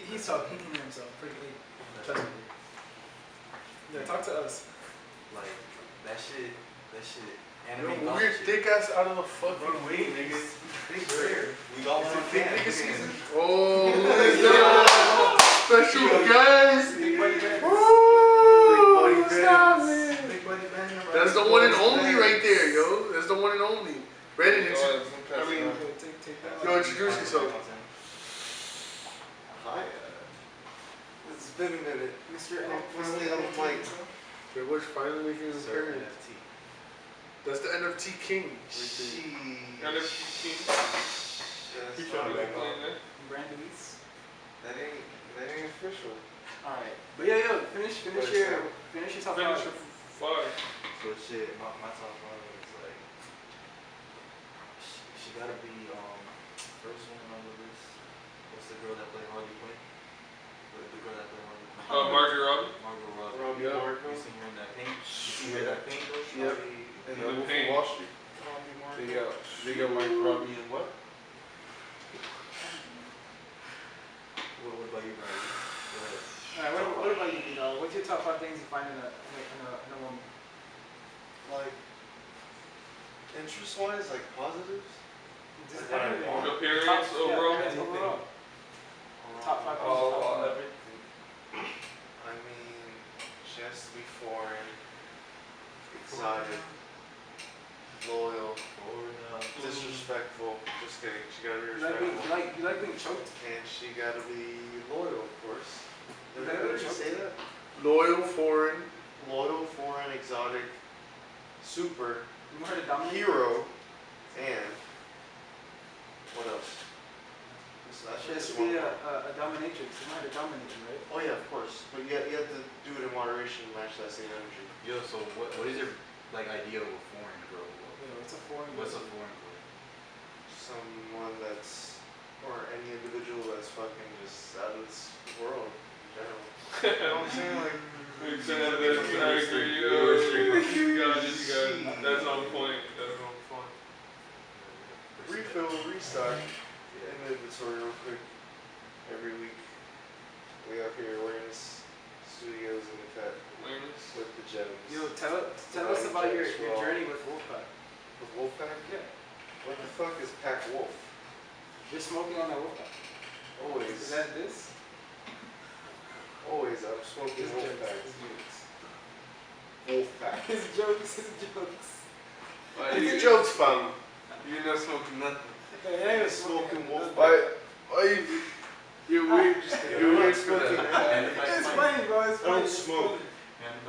He's talking. He can hear himself. Pretty late. Trust me. Yeah, talk to us. Like that shit, Yo, anime move goth your shit. thick ass out of the fucking way, nigga. Big rare. We all It's want a to thick fan. nigga season. Oh, special guest. Big buddy band. Woo! Stop Big it. buddy band. That's the one and only right there, yo. That's the one and only. Brandon, Take that. yo, introduce yourself. Hi. It's been a minute. Mr. Finally on the mic. Wait, what's finally making his Sir, appearance? NFT. That's the NFT king. NFT. That's not bad. Brandon Eats. That ain't official. Alright. But yeah, finish your top 5. Finish your 5. So shit, my top 5 is like she gotta be first one on the list. What's the girl that played Harley Quinn? The girl that played Harley Quinn. Margot Robbie. Margot Robbie. Robbie Yeah. Marco. You seen her in that paint? You see her in that paint though? Yep. And In the the Wolf paint. of Wall Street. They got Mike Robbie and what? What about you, Brandon? Go ahead. Alright, what about you, Dino? What's your top 5 things you find in a woman? Like, interest-wise, like positives. Just Alright. everything. Appearance overall. Yeah, overall. Top 5 things. Oh, everything. I mean, she has to be foreign, exotic, loyal, disrespectful. Just kidding. She gotta be respectful. You like being choked? And she gotta be loyal, of course. Is Did that I what already you say that? Loyal, foreign. Loyal, foreign, exotic, super, You want her to dominate? hero, and what else? That's She has just to be one a part. dominatrix. You want her to dominate you, right? Oh yeah, of course. But you have to do it in moderation to match that same energy. Yo, so what is your like idea of a foreign girl? What's a foreign? What's a foreign girl? Someone that's, or any individual that's fucking just out of this world. You know what I'm saying? Like, Makes sense. I agree. You got it. That's on point. That's on point. refill, restock, inventory real quick. Every week. We out here Awareness Studios in the cut Awareness. with the gems. Yo, tell us about your journey with Wolfpack. With Wolfpack? Yeah. What the fuck is Pack Wolf? You're smoking on that Wolfpack. Always. Is that this? Always, I'm smoking His Wolfpack. jokes. Wolfpack. His jokes. His jokes. It's a jokes, fam. You're not smoking nothing. Hey, I'm smoking Wolfpack. Why you're weird. You're weird smoking. It's funny, bro. It's I funny. don't smoke.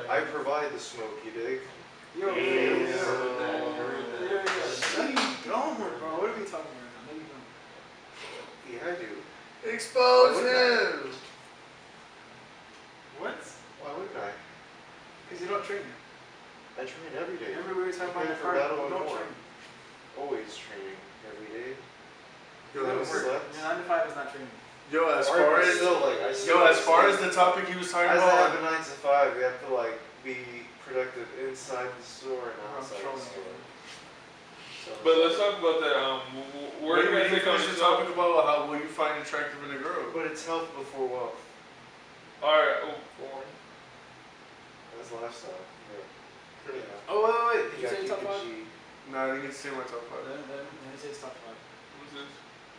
I provide the smoke, you dig? Yo, Yeah. Don't worry, bro. What are we talking about? Maybe don't. Yeah, I do. Expose Why wouldn't him. What? Why wouldn't I? Because you don't train. I train every day. Remember we were talking about Prepare that for part? battle You and don't war. train. Always training every day. Yo, Never that's- slept. Your 9 to 5 is not training. Yo, as Alright, far but as still, like, I still yo, as far have as to the topic he was talking As I have about, a 9 to 5, we have to like be productive inside the store and I'm outside the trolling. store. So, But let's talk about that. Where do you you think on finish this the topic about how what you find attractive in a girl? But it's health before wealth. Alright. That's lifestyle. Yeah. Yeah. Oh, wait. Did you Yeah, say your top 5? Kikuchi. Nah, I didn't get to say my top five. Let me say his top 5. What's this?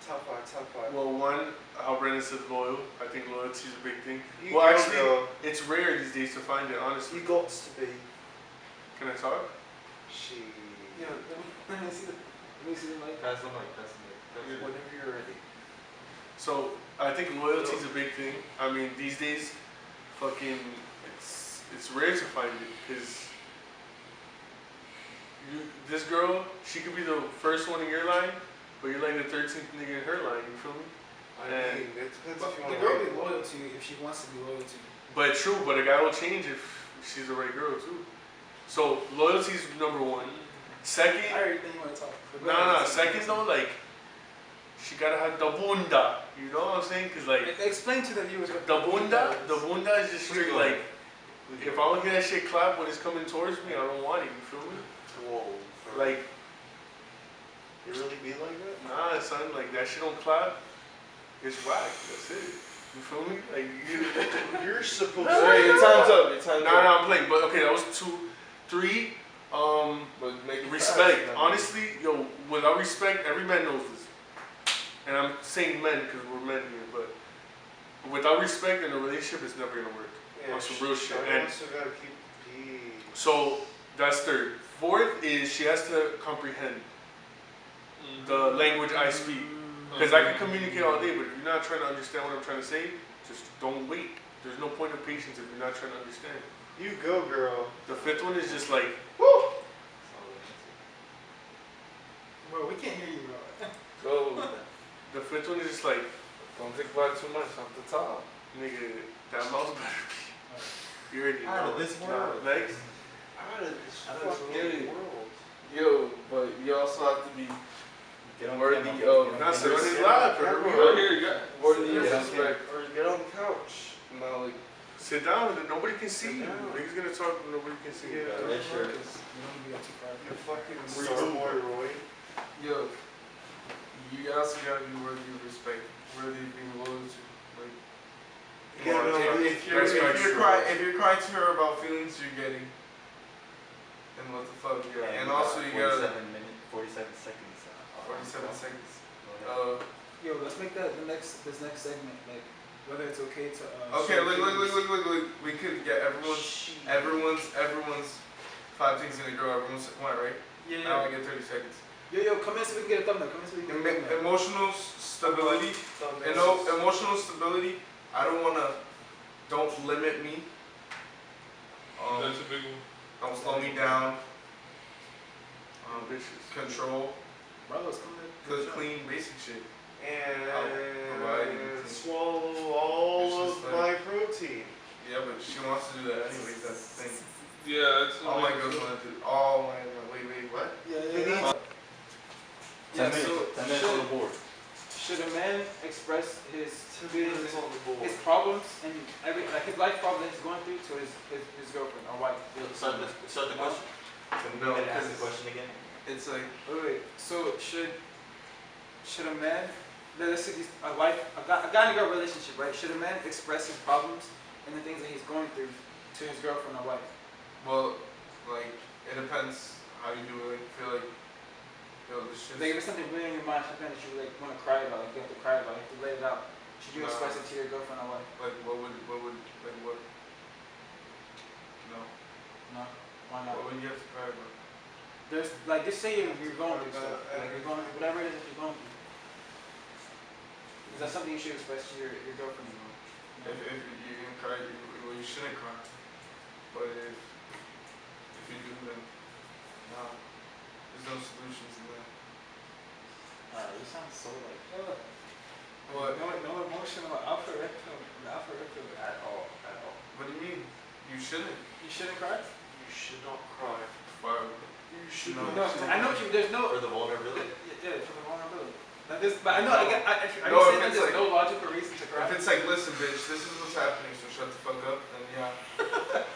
Top 5, top 5. Well, one, how Brennan said loyal. I think loyalty is a big thing. You Well, go, actually, girl. it's rare these days to find it, honestly. You got to be. Can I talk? She. Yeah, let me see the mic. Pass the mic, pass the mic. Whenever you're ready. So, I think loyalty is a big thing. I mean, these days, fucking, it's rare to find it, because this girl, she could be the first one in your line, but you're like the 13th nigga in her line, you feel me? I And- mean, it depends But if you the want girl be loyal to you if she wants to be loyal to you. But true, but a guy will change if she's the right girl too. So loyalty is number one. Second, I already think you want to talk. But go no. ahead. Second though, like she gotta have the bunda. You know what I'm saying? Cause like Explain to the viewers what the bunda is just straight like. If I look at that shit clap when it's coming towards me, I don't want it. You feel me? Whoa. Like, You really be like that? nah, son. Like that shit don't clap. It's whack. That's it. You feel me? Like You're supposed Alright, your time's up. Your time's up. nah, I'm playing. But okay, that was 2, 3. But make it Respect. fast, man. Honestly, yo, without respect, every man knows this. And I'm saying men because we're men here, but without respect in a relationship, it's never gonna work. On some real shit. I And also gotta keep the. so that's third. Fourth is she has to comprehend the language I speak. Because I can communicate all day, but if you're not trying to understand what I'm trying to say, just don't wait. There's no point of patience if you're not trying to understand. You go, girl. The fifth one is just like, Bro, we can't hear you, bro. Go. the fifth one is just like, Don't think about it too much off the top. nigga, that mouse better be. You already know. Out of this world. Next. Out of this Out of this fucking world. world. Yo, but you also have to be Get on worthy camera. of. Get on Not camera. so it's live, but Right here, you got. Worthy Get of on respect. Or get on the couch. Not like. sit down and nobody can see Sit you. down. Niggas gonna talk, but nobody can see you. Yeah. Red shirt. You don't want to be up too far. You fucking Where star you- boy, Roy. Yo, you also gotta be worthy of respect. Worthy of being loyal to. Like, Yeah, no, if you're crying to her about feelings you're getting, then what the fuck, yeah. And also you gotta 47 seconds. 47 seconds. Yo, let's make that this next segment, like, whether it's okay to. Okay, share look. feelings. We could get everyone's 5 things in a girl. Everyone's one, right? Yeah, Now yeah. we get 30 seconds. Yo, come in so we can get a thumbnail. Come in so we can get a thumbnail. Emotional stability. Emotional stability. I don't wanna. Don't limit me. That's a big one. Don't slow me down. Ambitious. Control. Brothers, come in. Good, clean, basic shit. And anything. swallow all It's of just my protein. Yeah, but she wants to do that anyways. That's the thing. Yeah, that's All my girls want to do. All my. Wait, what? Yeah. 10 minutes. so 10 minutes on the board. should a man express his It's on the board. his problems and like his life problem that he's going through to his girlfriend or wife? Start the No? question. No, Can I ask the because question again? it's like Wait. So should a man, let's say a guy and a girl relationship, right? Should a man express his problems and the things that he's going through to his girlfriend or wife? well, like it depends how you do it. Like, I feel like this shit. Like if it's something really in your mind, something that you like want to cry about, like you have to cry about, you have to let it out. Should you No. express it to your girlfriend or wife? Like what would like what? No. No. Why not? What would you have to cry about? There's like just say you're going through stuff, like you're going through whatever it is that you're going through. Is that something you should express to your girlfriend? If you're gonna cry, you shouldn't cry. But if you do, then no. There's no solutions in that. You sound so like What? no emotional alpha reptile at all. What do you mean? You shouldn't. You shouldn't cry. You should not cry Why? You should No. No, I know you. There's no. for the vulnerability. Yeah, for the vulnerability. Like this, but I know. Are you No, if saying that it's there's like- no logical reason to cry? If it's like, listen, bitch, this is what's happening, so shut the fuck up, then yeah.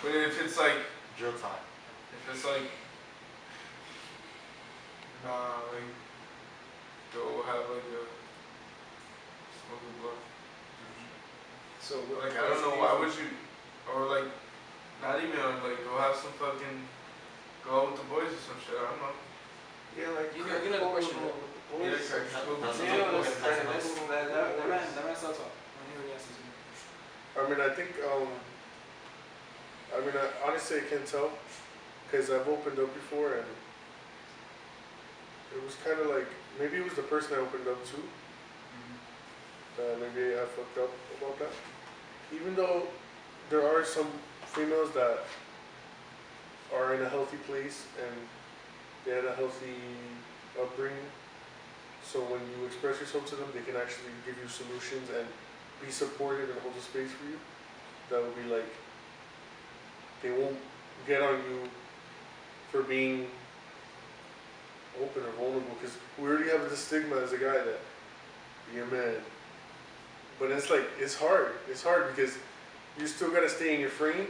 But if it's like, Drill time. if it's like, nah, like, go have like a smoke a blunt. So Like, I don't know, why would you, or like, not even, like, go have some fucking, go out with the boys or some shit, I don't know. Yeah, like You know the question. Yeah, crack the smoke. That's Yeah, a- that man self talk. I hear what he has to say. I mean, I think, honestly, I can't tell, because I've opened up before, and it was kind of like, maybe it was the person I opened up to, maybe I fucked up about that. Even though there are some females that are in a healthy place, and they had a healthy upbringing, so when you express yourself to them, they can actually give you solutions and be supportive and hold a space for you. That would be like, they won't get on you for being open or vulnerable, because we already have this stigma as a guy that be a man. But it's like, it's hard because you still gotta stay in your frame,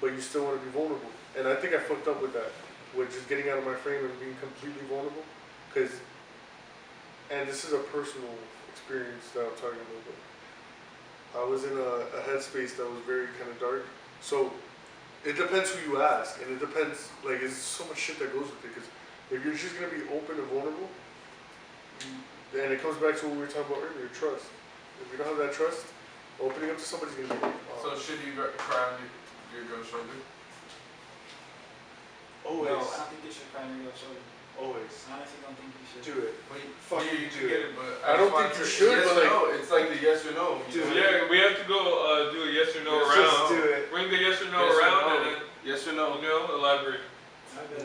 but you still wanna be vulnerable. And I think I fucked up with that, with just getting out of my frame and being completely vulnerable, because, and this is a personal experience that I'm talking about, but I was in a headspace that was very kind of dark. So it depends who you ask, and it depends, like, there's so much shit that goes with it, because if you're just gonna be open and vulnerable, then it comes back to what we were talking about earlier, trust. If you don't have that trust, opening up to somebody's gonna be like, So should you cry on your girl's shoulder? always, No, I don't think you should cry on your shoulder. always I honestly don't think you should. do it. Wait, Fuck you you, can do get it. it, but I don't just want think you to- should, yes but or like- no. It's like the yes or no. Dude. Yeah, we have to go do a yes or no Yes, round. Just do it. Bring the yes or no Yes or around no. and then, Yes or no? elaborate.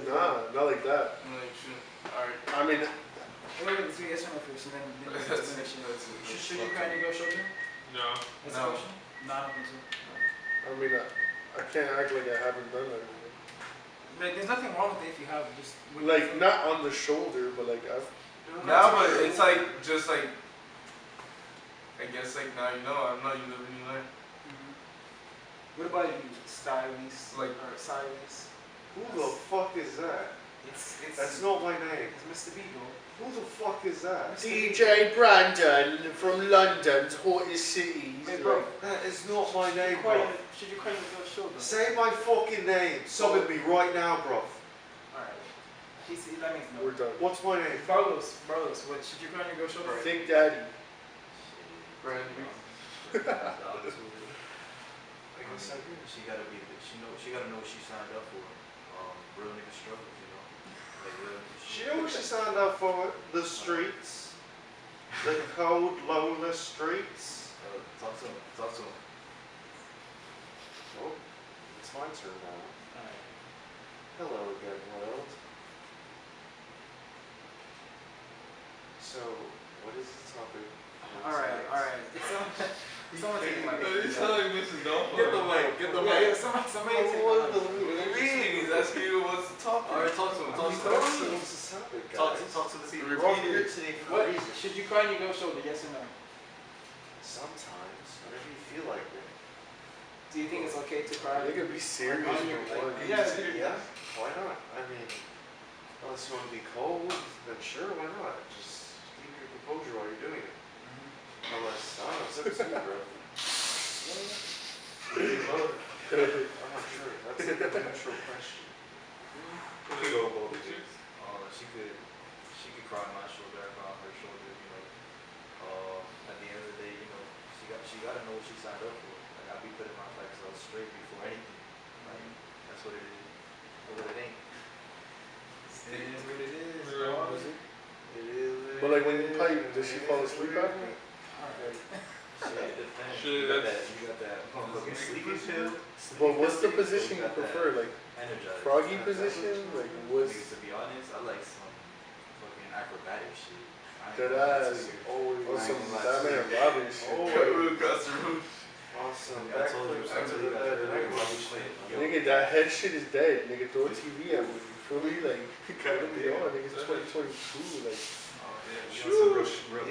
nah, not like that. I'm like, shit. Alright. I mean, Wait, let's do yes or no first, and then That's explanation. Should you cry on your girl's shoulder? No. That's No. the question? No, I don't think so. I can't act like I haven't done that. Like, there's nothing wrong with it if you have just. Like, not on the shoulder, but like, I've, Now, but it's like, just like, I guess like now you know, I don't know, you live and you learn. What about you, stylist? Like- or stylist? Who the fuck is that? It's That's not my name. it's Mr. Beagle. Who the fuck is that? DJ Brandon from London's hottest cities. Hey, bro. That is not my name, Cry bro. on- Should you cry on your girl's shoulder? Say my fucking name. Summon me right now, bro. Alright. That means no. We're done. What's my name? Carlos, what? Should you cry on your girl's shoulder? Think Daddy. Brandy. She gotta be. She gotta know what she signed up for. Real nigga struggles, you know. Like real. She know what she signed up for? The streets. The cold, lonely streets. Talk to him. Talk to him. Oh, it's my turn now. Alright. Hello again, world. So, what is the topic? Alright. Someone take the mic. You sound like Mrs. Dolphin. Get the mic. Get the Yeah, mic. somebody take the What mic. do you mean? He's asking you what's the topic. Alright, talk to him. Talk to him. Talk to the people. We're all here today for What a reason. should you cry on your ghost shoulder? Yes or no? Sometimes, whenever you feel like it. Do you think it's okay to cry? Nigga, be serious. On your- bro. like, Yeah, why not? I mean, unless you want to be cold, then sure, why not? Just keep your composure while you're doing it. Unless, I don't know, it's up to you, bro. I'm not sure. That's like a neutral question. What do you go, Bo? She could cry on my shoulder, I cry on her shoulder, you know. At the end of the day, you know, she gotta know what she signed up for. Like, I'll be putting my flags out straight before anything. Like, that's what it is. Or what it ain't. It is what it is. Yeah. dog. It is. But like when you pipe, does she fall asleep after? Alright. Shit, it depends. Shit, You got that motherfucking sleeping pill. But what's the position you prefer? Like Energizer. froggy position? Like what's Niggas, to be honest, I like some fucking acrobatic shit. I ain't that gonna ass? lie to you. Or some lie to Batman you. and Robin shit? Awesome. I told you, I told you guys earlier, Bobby Flynn. Yo, Nigga, that head shit is dead. Nigga, throw a TV at me. You feel me? Like, what are we on? Nigga, it's 2022. Like,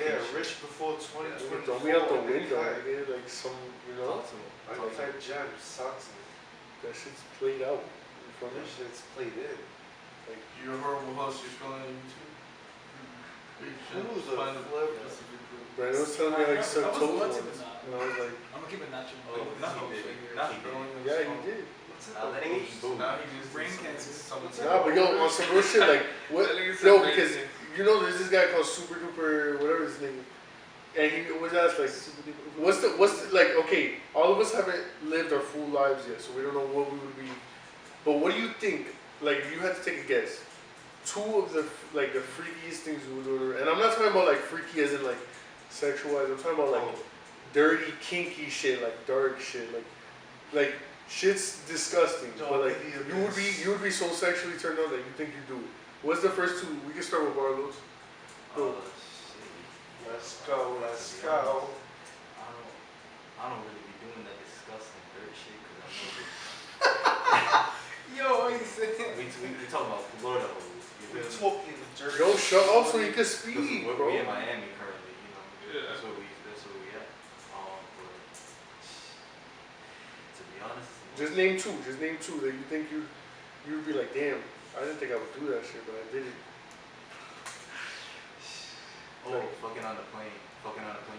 Yeah, rich before 2024. nigga, throw me out the window. Nigga, like some, you know, Talk to him. Uncut gems, socks, and that shit's played out. You feel me? that shit's played in. You're a horrible host. You're scrolling on YouTube. Who's a Find flip? Brandon was telling me how he sucked I toes was once. And I was like, I'm gonna keep it natural. Oh, No. he did. Nah, he did. yeah, he did. Nah, that nigga eating booty. Now he just Brain did cancer. something. Nah, but yo, on some real shit, like, what? That nigga said Yo, brain because, cancer. you know, there's this guy called Super Duper, whatever his name. And he was asked, like, what's the, like, okay, all of us haven't lived our full lives yet, so we don't know what we would be. But what do you think, like, if you had to take a guess, two of the, like, the freakiest things we would do, and I'm not talking about, like, freaky as in, like, sexualized, I'm talking about, like, dirty, kinky shit, like, dark shit, like, shit's disgusting, but, like, you would be so sexually turned on that you think you do it. What's the first two? We can start with Barlow's. Oh, shit. Let's go, let's go. I don't really be doing that disgusting dirt shit because Yo, what you saying? we talking about Florida hoes. You We're feel me? talking the dirt. Yo, shut up so you can Because speak, we're bro. in Miami currently, you know. Yeah. That's where we at. But to be honest, Just name two that you think you'd be like, damn, I didn't think I would do that shit, but I did it. fucking on the plane.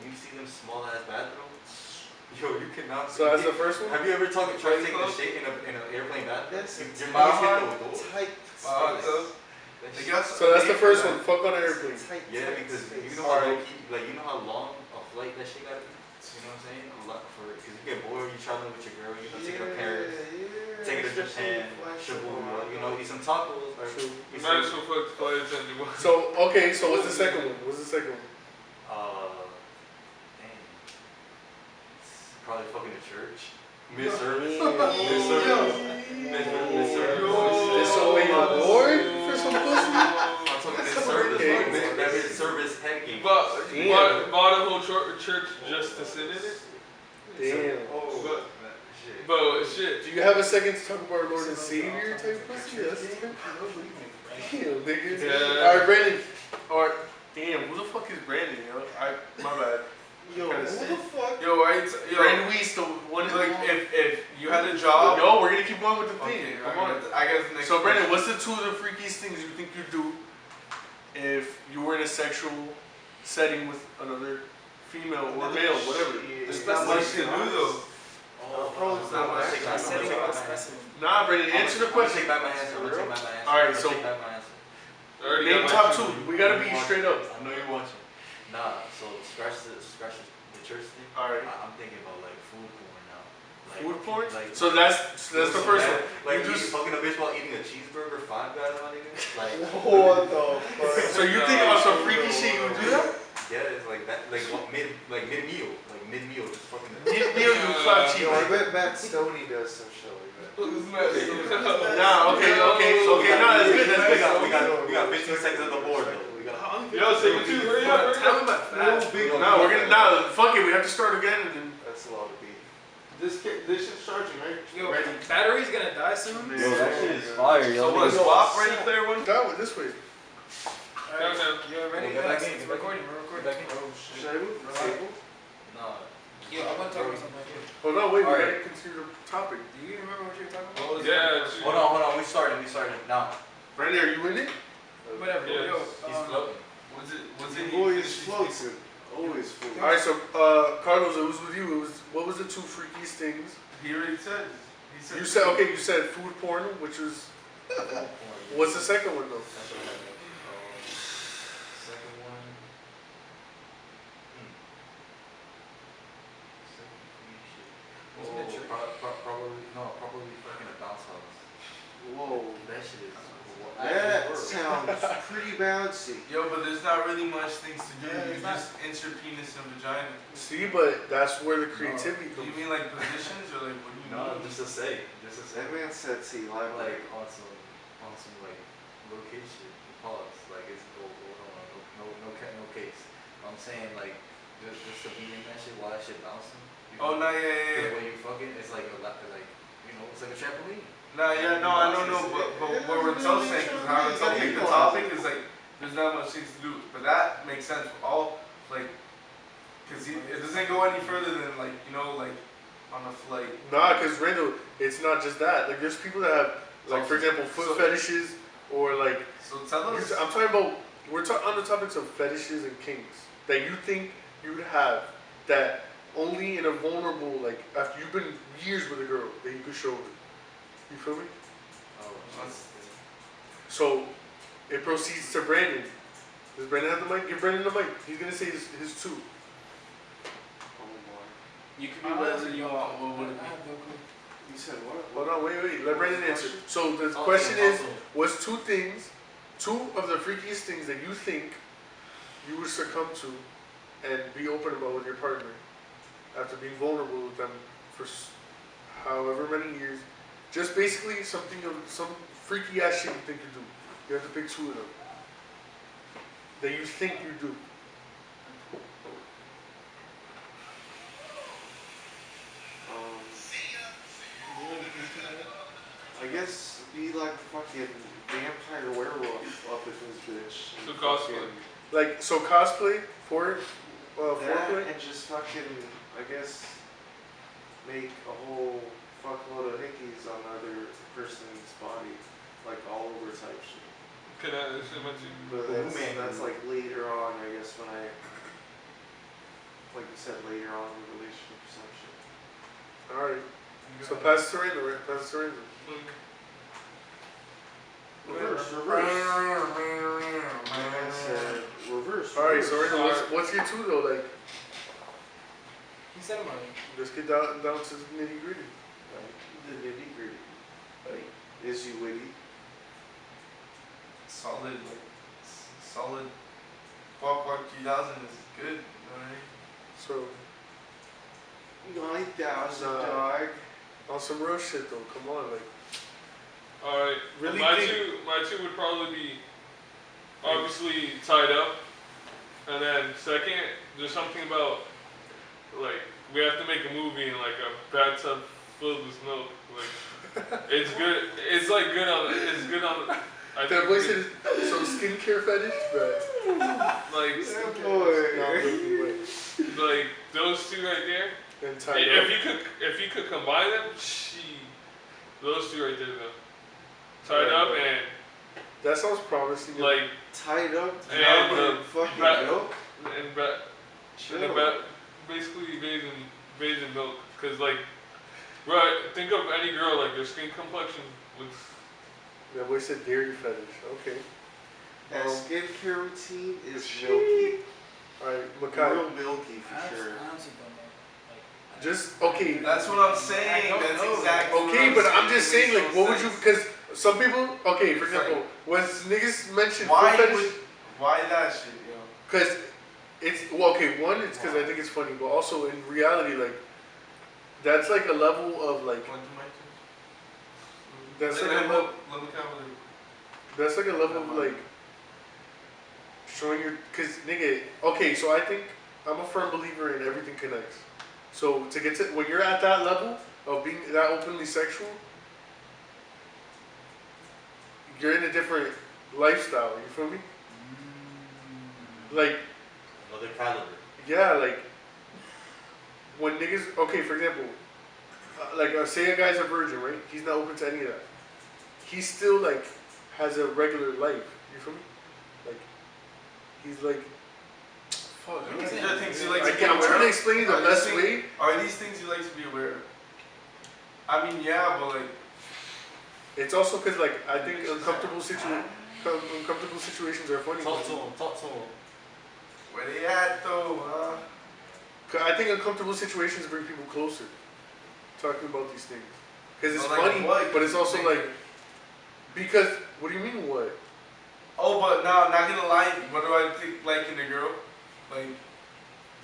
You see them small ass bathrooms? Yo, you cannot. So that's the first one? Have you ever tried taking a shit in an airplane bathroom? That's Your a knees hit the door. tight Wow, space. They got So that's the first one, fuck on an airplane. Yeah, because you know Alright. how low key, like you know how long a flight that shit gotta be. You know what I'm saying? A lot for because you get bored, you traveling with your girl, you know, take her to Paris, take her to Japan, Shibuya, you know, eat some tacos. Or True. eat Might as some, well fuck the flight attendant. So, okay, so what's the second one? dang, probably fucking the church. Miss service. Miss service. Miss service. Disobey your Lord for some pussy? I'm talking miss service. Okay. Like, that is service head game. But Damn. bought a whole church just to sit in it. Damn. But Shit. but shit. Do you have a second to talk about our Lord and Savior type pussy? That's damn, nigga. Yeah. Alright, Brandon. Alright, damn, who the fuck is Brandon, yo? My bad. Yo, who the fuck? Yo, Brandon Weiss, the one like if you had a job. Yo, we're gonna keep going with the thing. Okay, Come on. I guess the next. So, Brandon, what's the two of the freakiest things you think you'd do if you were in a sexual setting with another female or male, whatever? There's not much to do though. Probably I'm gonna not take that. my- I'm gonna take my answer. Nah, Brandon, answer the I'm gonna question. take back my answer. I'm gonna take back my answer. Alright, I'm gonna so- take back my answer. Already Name got my top shit. two. We gotta be straight up. I know you want you. Nah, so scratch the church thing. Alright. I'm thinking about like food porn now. Like, Food porn? Like, So that's the first one. Like You you just- fucking a bitch while eating a cheeseburger, Five Guys, my nigga. Like What the fuck? So you think on some freaky shit you would do that? yeah, it's like that, like what, mid meal, just fucking. Neil, you clap cheap. Yo, I bet Matt Stoney does some shit like that. Nah, okay, nah, that's good, that's good. We got 15 seconds on the board though. We got. Yo, say what you hurry up. Nah, fuck it, we have to start again and then. That's a lot of beef. This shit's charging, right? Yo, Ready. battery's gonna die soon. Yeah. is fire, yo. So what? Niggas- Swap Ready Player One? That way, this way. Alright, Down, you ready? Go back in, We're go back recording. in. We're Go recording. back in. Should I move the table? Nah. Yo, I want to talk about something like this. Hold on, wait, we Alright. gotta continue the topic. Do you remember what you were talking about? Yeah, it's- Hold on. We started now. Randy, are you in it? Whatever. Yes. Yo, He's floating. Was it? He always floats it. Always floats. Alright, so Carlos, it was with you. It was what was the two freakiest things? He already said. He said. You said okay. You said food porn, which was what's the second one though? That's what I got. Second one. Second freak shit. Wasn't it true? Probably fucking a bounce house. Whoa. That shit is. That sounds pretty bouncy. Yo, but there's not really much things to do. Yeah, You it's not. just insert penis and vagina. See, but that's where the creativity Do you comes. mean like positions or like what do you No, mean? just to say. That man said, "See, Like like, on some like location. Pause. Like it's hold on. No case. I'm saying like just to be in that shit while that shit bouncing. Oh no, yeah, The yeah, yeah. way you fucking, it's like a lot, like it's like a trampoline. Nah, yeah, no, I don't know, but what we're telling saying, because how it's pick the topic is like, there's not much things to do, but that makes sense. All like, because it doesn't go any further than like, like on a flight. Nah, because Randall, it's not just that. Like, there's people that have, like, for example, foot fetishes or like. So tell us. I'm talking about. We're on the topics of fetishes and kinks that you think you'd have that only in a vulnerable, like, after you've been years with a girl that you could show her. You feel me? Oh, That's- So it proceeds to Brandon. Does Brandon have the mic? Give Brandon the mic. He's gonna say his two. oh boy." You can be whatever you want. What would it be? You said what? Hold on, wait. Let Brandon answer. So the question is, what's two of the freakiest things that you think you would succumb to and be open about with your partner after being vulnerable with them for however many years? Just basically some freaky ass shit you think you do. You have to pick two of them that you think you do. I guess be like fucking vampire werewolf up in this bitch. So And cosplay. fucking- Like so cosplay for That foreplay. and just fucking, I guess, make a whole fuckload of hickeys on the other person's body, like all over type shit. Can I say what you? But that's like later on, I guess, when like you said, later on in the relationship or some shit. All right. So pass it to Randall. Right? Pass it to Randall. Reverse. I said reverse. All right. So reverse. Randall, what's your two though? Like, He said him already. let's get down to the nitty gritty. The nitty gritty. Like, is you witty? Solid. Fuck 3000 is good. You know what I mean? So 9,000 Nah. dog. on some real shit though. Come on, like. All right. Really my think- two would probably be obviously tied up, and then second, there's something about like we have to make a movie in like a bathtub filled with milk. Like it's good. It's like good on. It's good on. I That think boy it's said good. so skincare fetish, but Like Yeah, no, boy. I'm joking, like those two right there. but and tied up. If you could combine them, those two right there though. Tied up and That sounds promising. like Tied up, And, drowning in fucking but- milk. and ba- Chill. and about basically bathed in milk. Cause like, right, think of any girl like their skin complexion looks. That boy said dairy fetish. Okay. That Um, skincare routine is milky. All right, Makai. Real milky for sure. I honestly don't know. Like, Just okay. That's what I'm saying. I don't That's know. exactly. Okay, what but I'm just It saying, makes like, no what would you? sense. Because some people, okay, for example, when niggas mention Why foot would? fetish, Why that shit, yo? because it's well, okay. One, it's because I think it's funny, but also in reality, like, that's like a level of like, What do my that's like a let level, me count. that's like a level of like showing your, because nigga, okay, so I think I'm a firm believer in everything connects. So to get to when you're at that level of being that openly sexual, you're in a different lifestyle. You feel me? Like, Another caliber. yeah, like when niggas. Okay, for example, say a guy's a virgin, right? He's not open to any of that. He still like has a regular life. You feel me? Like he's like. Fuck. These are things you like I'm to be aware trying to of. explain it the Are these best things- way. Are these things you like to be aware of? I mean, yeah, but like, It's also because like I think uncomfortable situations are funny. Talk to him. Talk to him. where they at though, huh? 'Cause I think uncomfortable situations bring people closer. Talking about these things because it's But like funny, what? but it's also like because what do you mean what? Oh, but now, not gonna lie, what do I think like in a girl? Like,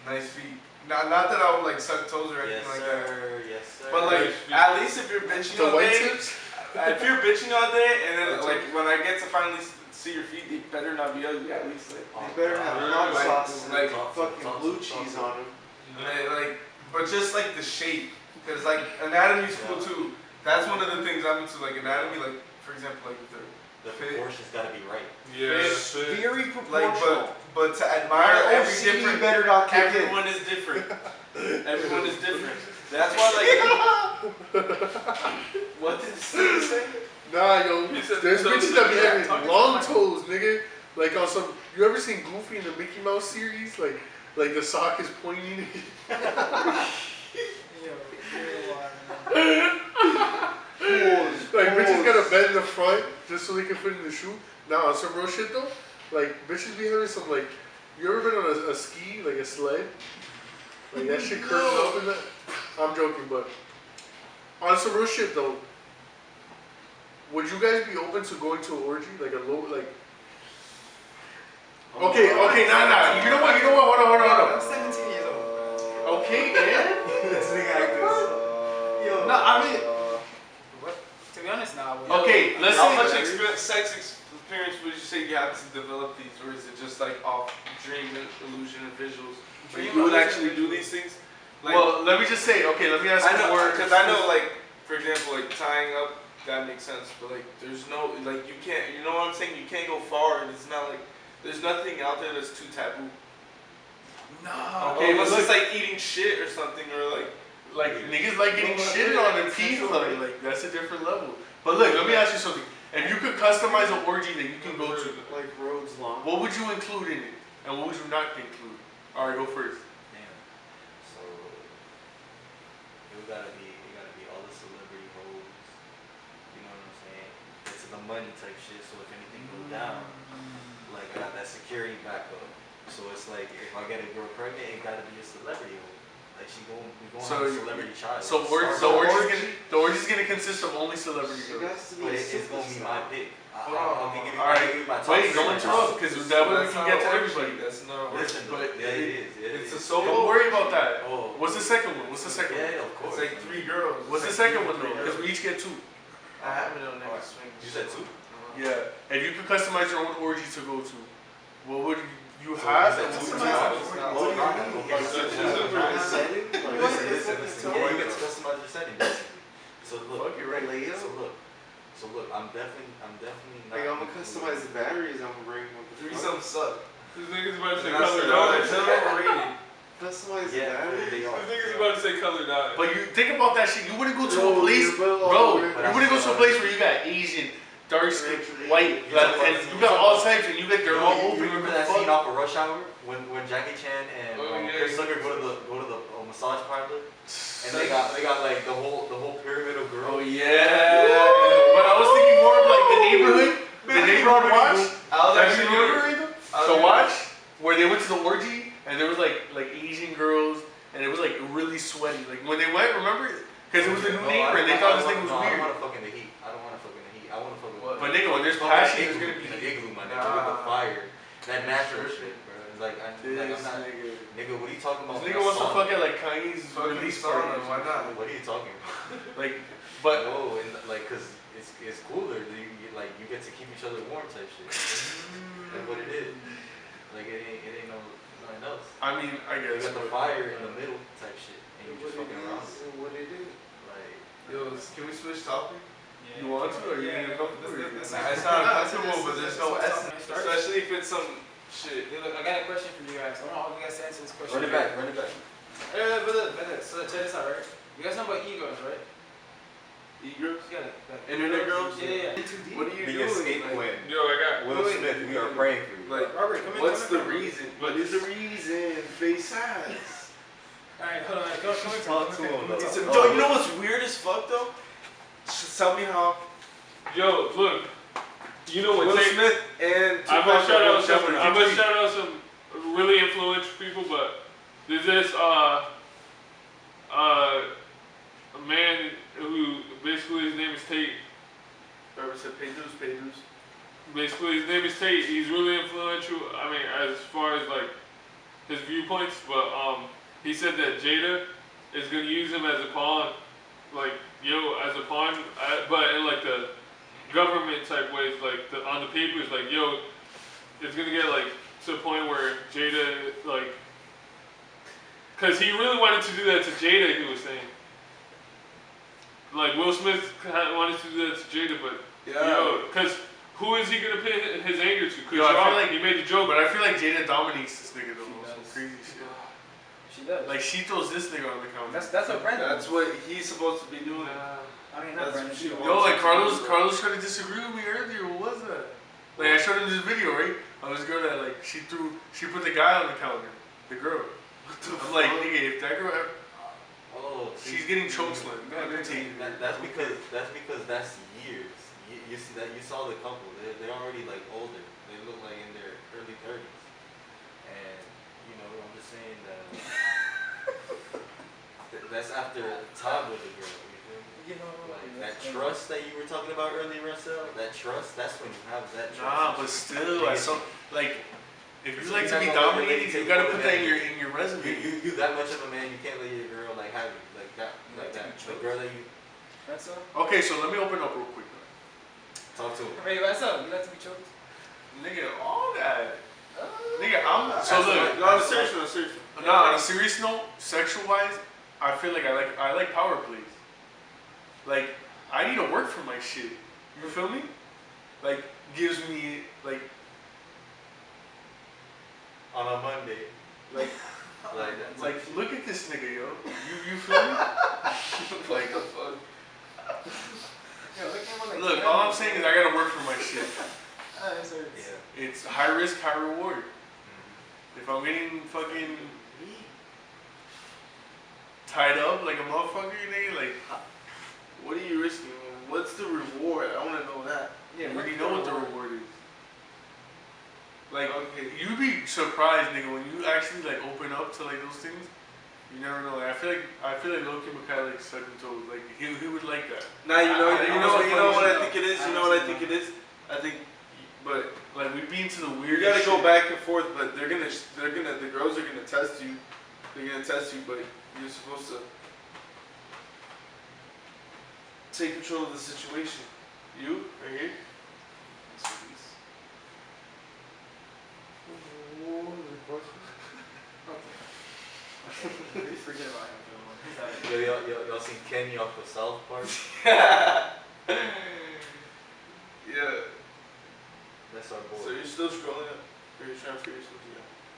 nice feet. Not that I would like suck toes or anything Yes, like that. sir. Yes, sir. But like, at least if you're bitching The all white day, tips? if you're bitching all day, and then like when I get to finally see your feet, they better not be ugly. At least like, Oh, They better have God. hot Like- sauce and like fucking blue cheese on them. like, but just like the shape, because like anatomy's cool too. That's one of the things I'm into, like anatomy. Like for example, like the The proportions gotta be right. Yeah. Very like, proportional. but to admire Your every OCD different. better not kick in. Everyone is different. Everyone is different. That's why like. What did the say? Nah, yo, You said there's toes bitches that be in the having back. long toes, nigga. Like on some, you ever seen Goofy in the Mickey Mouse series? Like the sock is pointing. Like bitches gotta bend in the front just so they can fit in the shoe. Now on some real shit though, like bitches be having some like, you ever been on a ski, like a sled? Like that shit curves up in that. I'm joking, but on some real shit though, would you guys be open to going to an orgy, like a low, like? Okay, nah. You know what? Hold on. I'm 17 years old. Okay, and This nigga act Yo, no, I mean, to be honest, nah. I wouldn't. okay, let's How say much sex experience would you say you have to develop these, or is it just like off dream illusion and visuals? Where you would actually do these things? Like, well, let me just say, okay, let me ask I you know, more. because I know, like, for example, like tying up, that makes sense, but like, there's no, like, you can't, you know what I'm saying? You can't go far, and it's not like, there's nothing out there that's too taboo. No. Okay, but Unless look, it's like eating shit or something, or like niggas like getting shitted on and peed on, like that's a different level. But look, let me ask you something. If you could customize an orgy that you can go to, like roads long. what would you include in it, and what would you not include? All right, go first. Damn. So it gotta be all the celebrity hoes. You know what I'm saying? It's the money type shit. So if anything goes down, like I got that security backup. So it's like if I get a girl pregnant, it gotta be a celebrity hoe. Like we going So have a celebrity child. So the orgy's gonna consist of only celebrity She girls. has to But be it's gonna be my pick. All I'll right. give you my top Wait, three. don't interrupt, because that way we can get to everybody. That's not a Listen, But yeah, it is. It's a is. solo. Don't worry about that. Oh. What's the second one? Yeah, of course. It's like 3 girls. What's the It's like second one 3 though? Because girls. we each get 2. I haven't on nigga swing. You said 2? Yeah. If you could customize your own orgy to go to, what would you So have? you and said what would two you times. have? Oh, okay. Listen. Yeah, you get to customize your setting basically. So look, Fuck it, right? so look, I'm definitely not. Like I'm gonna customize the batteries. I'm gonna bring them. Threesome suck. This nigga's about to say That's colored no, eyes. it's overrated. Customize the Yeah, batteries. they are. This nigga's about to say colored eyes. But you think about that shit. You wouldn't go to a Yo, place, your bill all bro. over. You wouldn't go to a place where you got Asian, dark skin, white, and you got all types, and they're all You open. remember that scene off of Rush Hour when Jackie Chan and Oh, yeah. Chris Tucker go to the massage parlor and they got like the whole pyramid of girls. Oh yeah. But I was thinking more of like the neighborhood watch. I was Have actually you ever read them? The watch where they went to the orgy and there was like Asian girls and it was like really sweaty. Like when they went, remember? Because it was a new neighbor and they thought this thing was I don't weird. want to fuck in the heat. I don't want to fuck in the heat. I want to fuck in But nigga, when there's fuck passion, in there's gonna be an igloo, my nigga, with the fire. That natural shit, bro. It's like I'm This not. nigga. Nigga, what are you talking about? This nigga wants to fuck at like Kanye's Fucking release sauna, party. why not? What are you talking about? Like, but No, and like, cause it's cooler. You get to keep each other warm type shit. That's what it is. Like it ain't nothing else. I mean, I You guess. got the fire in the middle type shit, and you just fucking around. What it is. Like Yo, can we switch topic? You want to, or you need a couple? That's Nah, it's not uncomfortable, but there's no essence. Especially if it's some shit. Hey, look, I got a question for you guys. I don't know how you guys answer this question. Run it back, run it back. Brother, so check this out, right? You guys know about e-girls, right? E-girls? Yeah, Internet girls? Yeah. What are you Being doing? escape Like, when Yo, I got. Will Smith, we are praying for you. like, Robert, come in. what's come the in. reason? What is the reason? Face size. Alright, hold on. Come in. Talk to him, though. Yo, you know what's weird as fuck though? Just tell me how Yo, look. You know what? Will Tate- Smith and I'm Tupac gonna shout are out some. both I'm gonna separate. shout out some really influential people, but there's this a man who basically his name is Tate. Whoever said pay dues, pay dues. Basically his name is Tate. He's really influential. I mean, as far as like his viewpoints, but he said that Jada is gonna use him as a pawn, like as a pawn, but in like the government type ways, like on the papers, like it's gonna get like to the point where Jada like, cause he really wanted to do that to Jada. He was saying, like Will Smith wanted to do that to Jada, but cause who is he gonna pay his anger to? Cause Yo, I feel like- he made the joke, But I feel like Jada dominates this nigga though. She Some does. crazy shit. She does. Like she throws this nigga on the counter. That's her brand. That's what he's supposed to be doing. I mean, not That's Brandon. what she She wants. Yo, like Carlos tried to disagree with me earlier. What was that? Like I showed him this video, right? Of this girl that like she put the guy on the counter, the girl. I'm like, nigga, if that girl, Oh, she's getting chokeslammed. That's because that's years. You see that? You saw the couple. They're already like older. They look like in their early 30s. And you know, I'm just saying that that's after time with the girl. You feel me? You know, Like that trust that you were talking about earlier, Russell. That trust. That's when you have that trust. Nah, but still, like, so, like, if you like to be You're not gonna dominated, really you gotta take put that in advantage. your resume. You that much of a man. You can't let your girl like have it like that. The girl that you That's all. Okay, so let me open up real quick. talk to. Hey, what's up? You like to be choked? Nigga, all that. Nigga, I'm so look. No, I'm serious. No, serious. Nah, on a serious note, sexual wise, I feel like I like power plays. Like I need to work for my shit. You feel me? Like gives me like On a Monday. like That's like look at this nigga, yo. You feel me? Like the fuck? Yo, look at him like look, all I'm saying is I gotta work for my shit. That's hurts. yeah. It's high risk, high reward. If I'm getting fucking tied up like a motherfucker, nigga, like What are you risking? What's the reward? I want to know that. you already know what the reward is. Like, Okay. you'd be surprised, nigga, when you actually like open up to like those things. You never know. Like, I feel like Loki would kind of like suck and toes. Like he would like that. Now you know what I know. think it is. You know what I think it is. I think, but Like we'd be into the you weird. gotta go back and forth. But the girls are gonna test you. They're gonna test you, but you're supposed to take control of the situation. You right here. Forget about him for the moment. Y'all seen Kenny off of South Park? Yeah. That's our boy. So you're still scrolling up? Or you're trying to figure something out?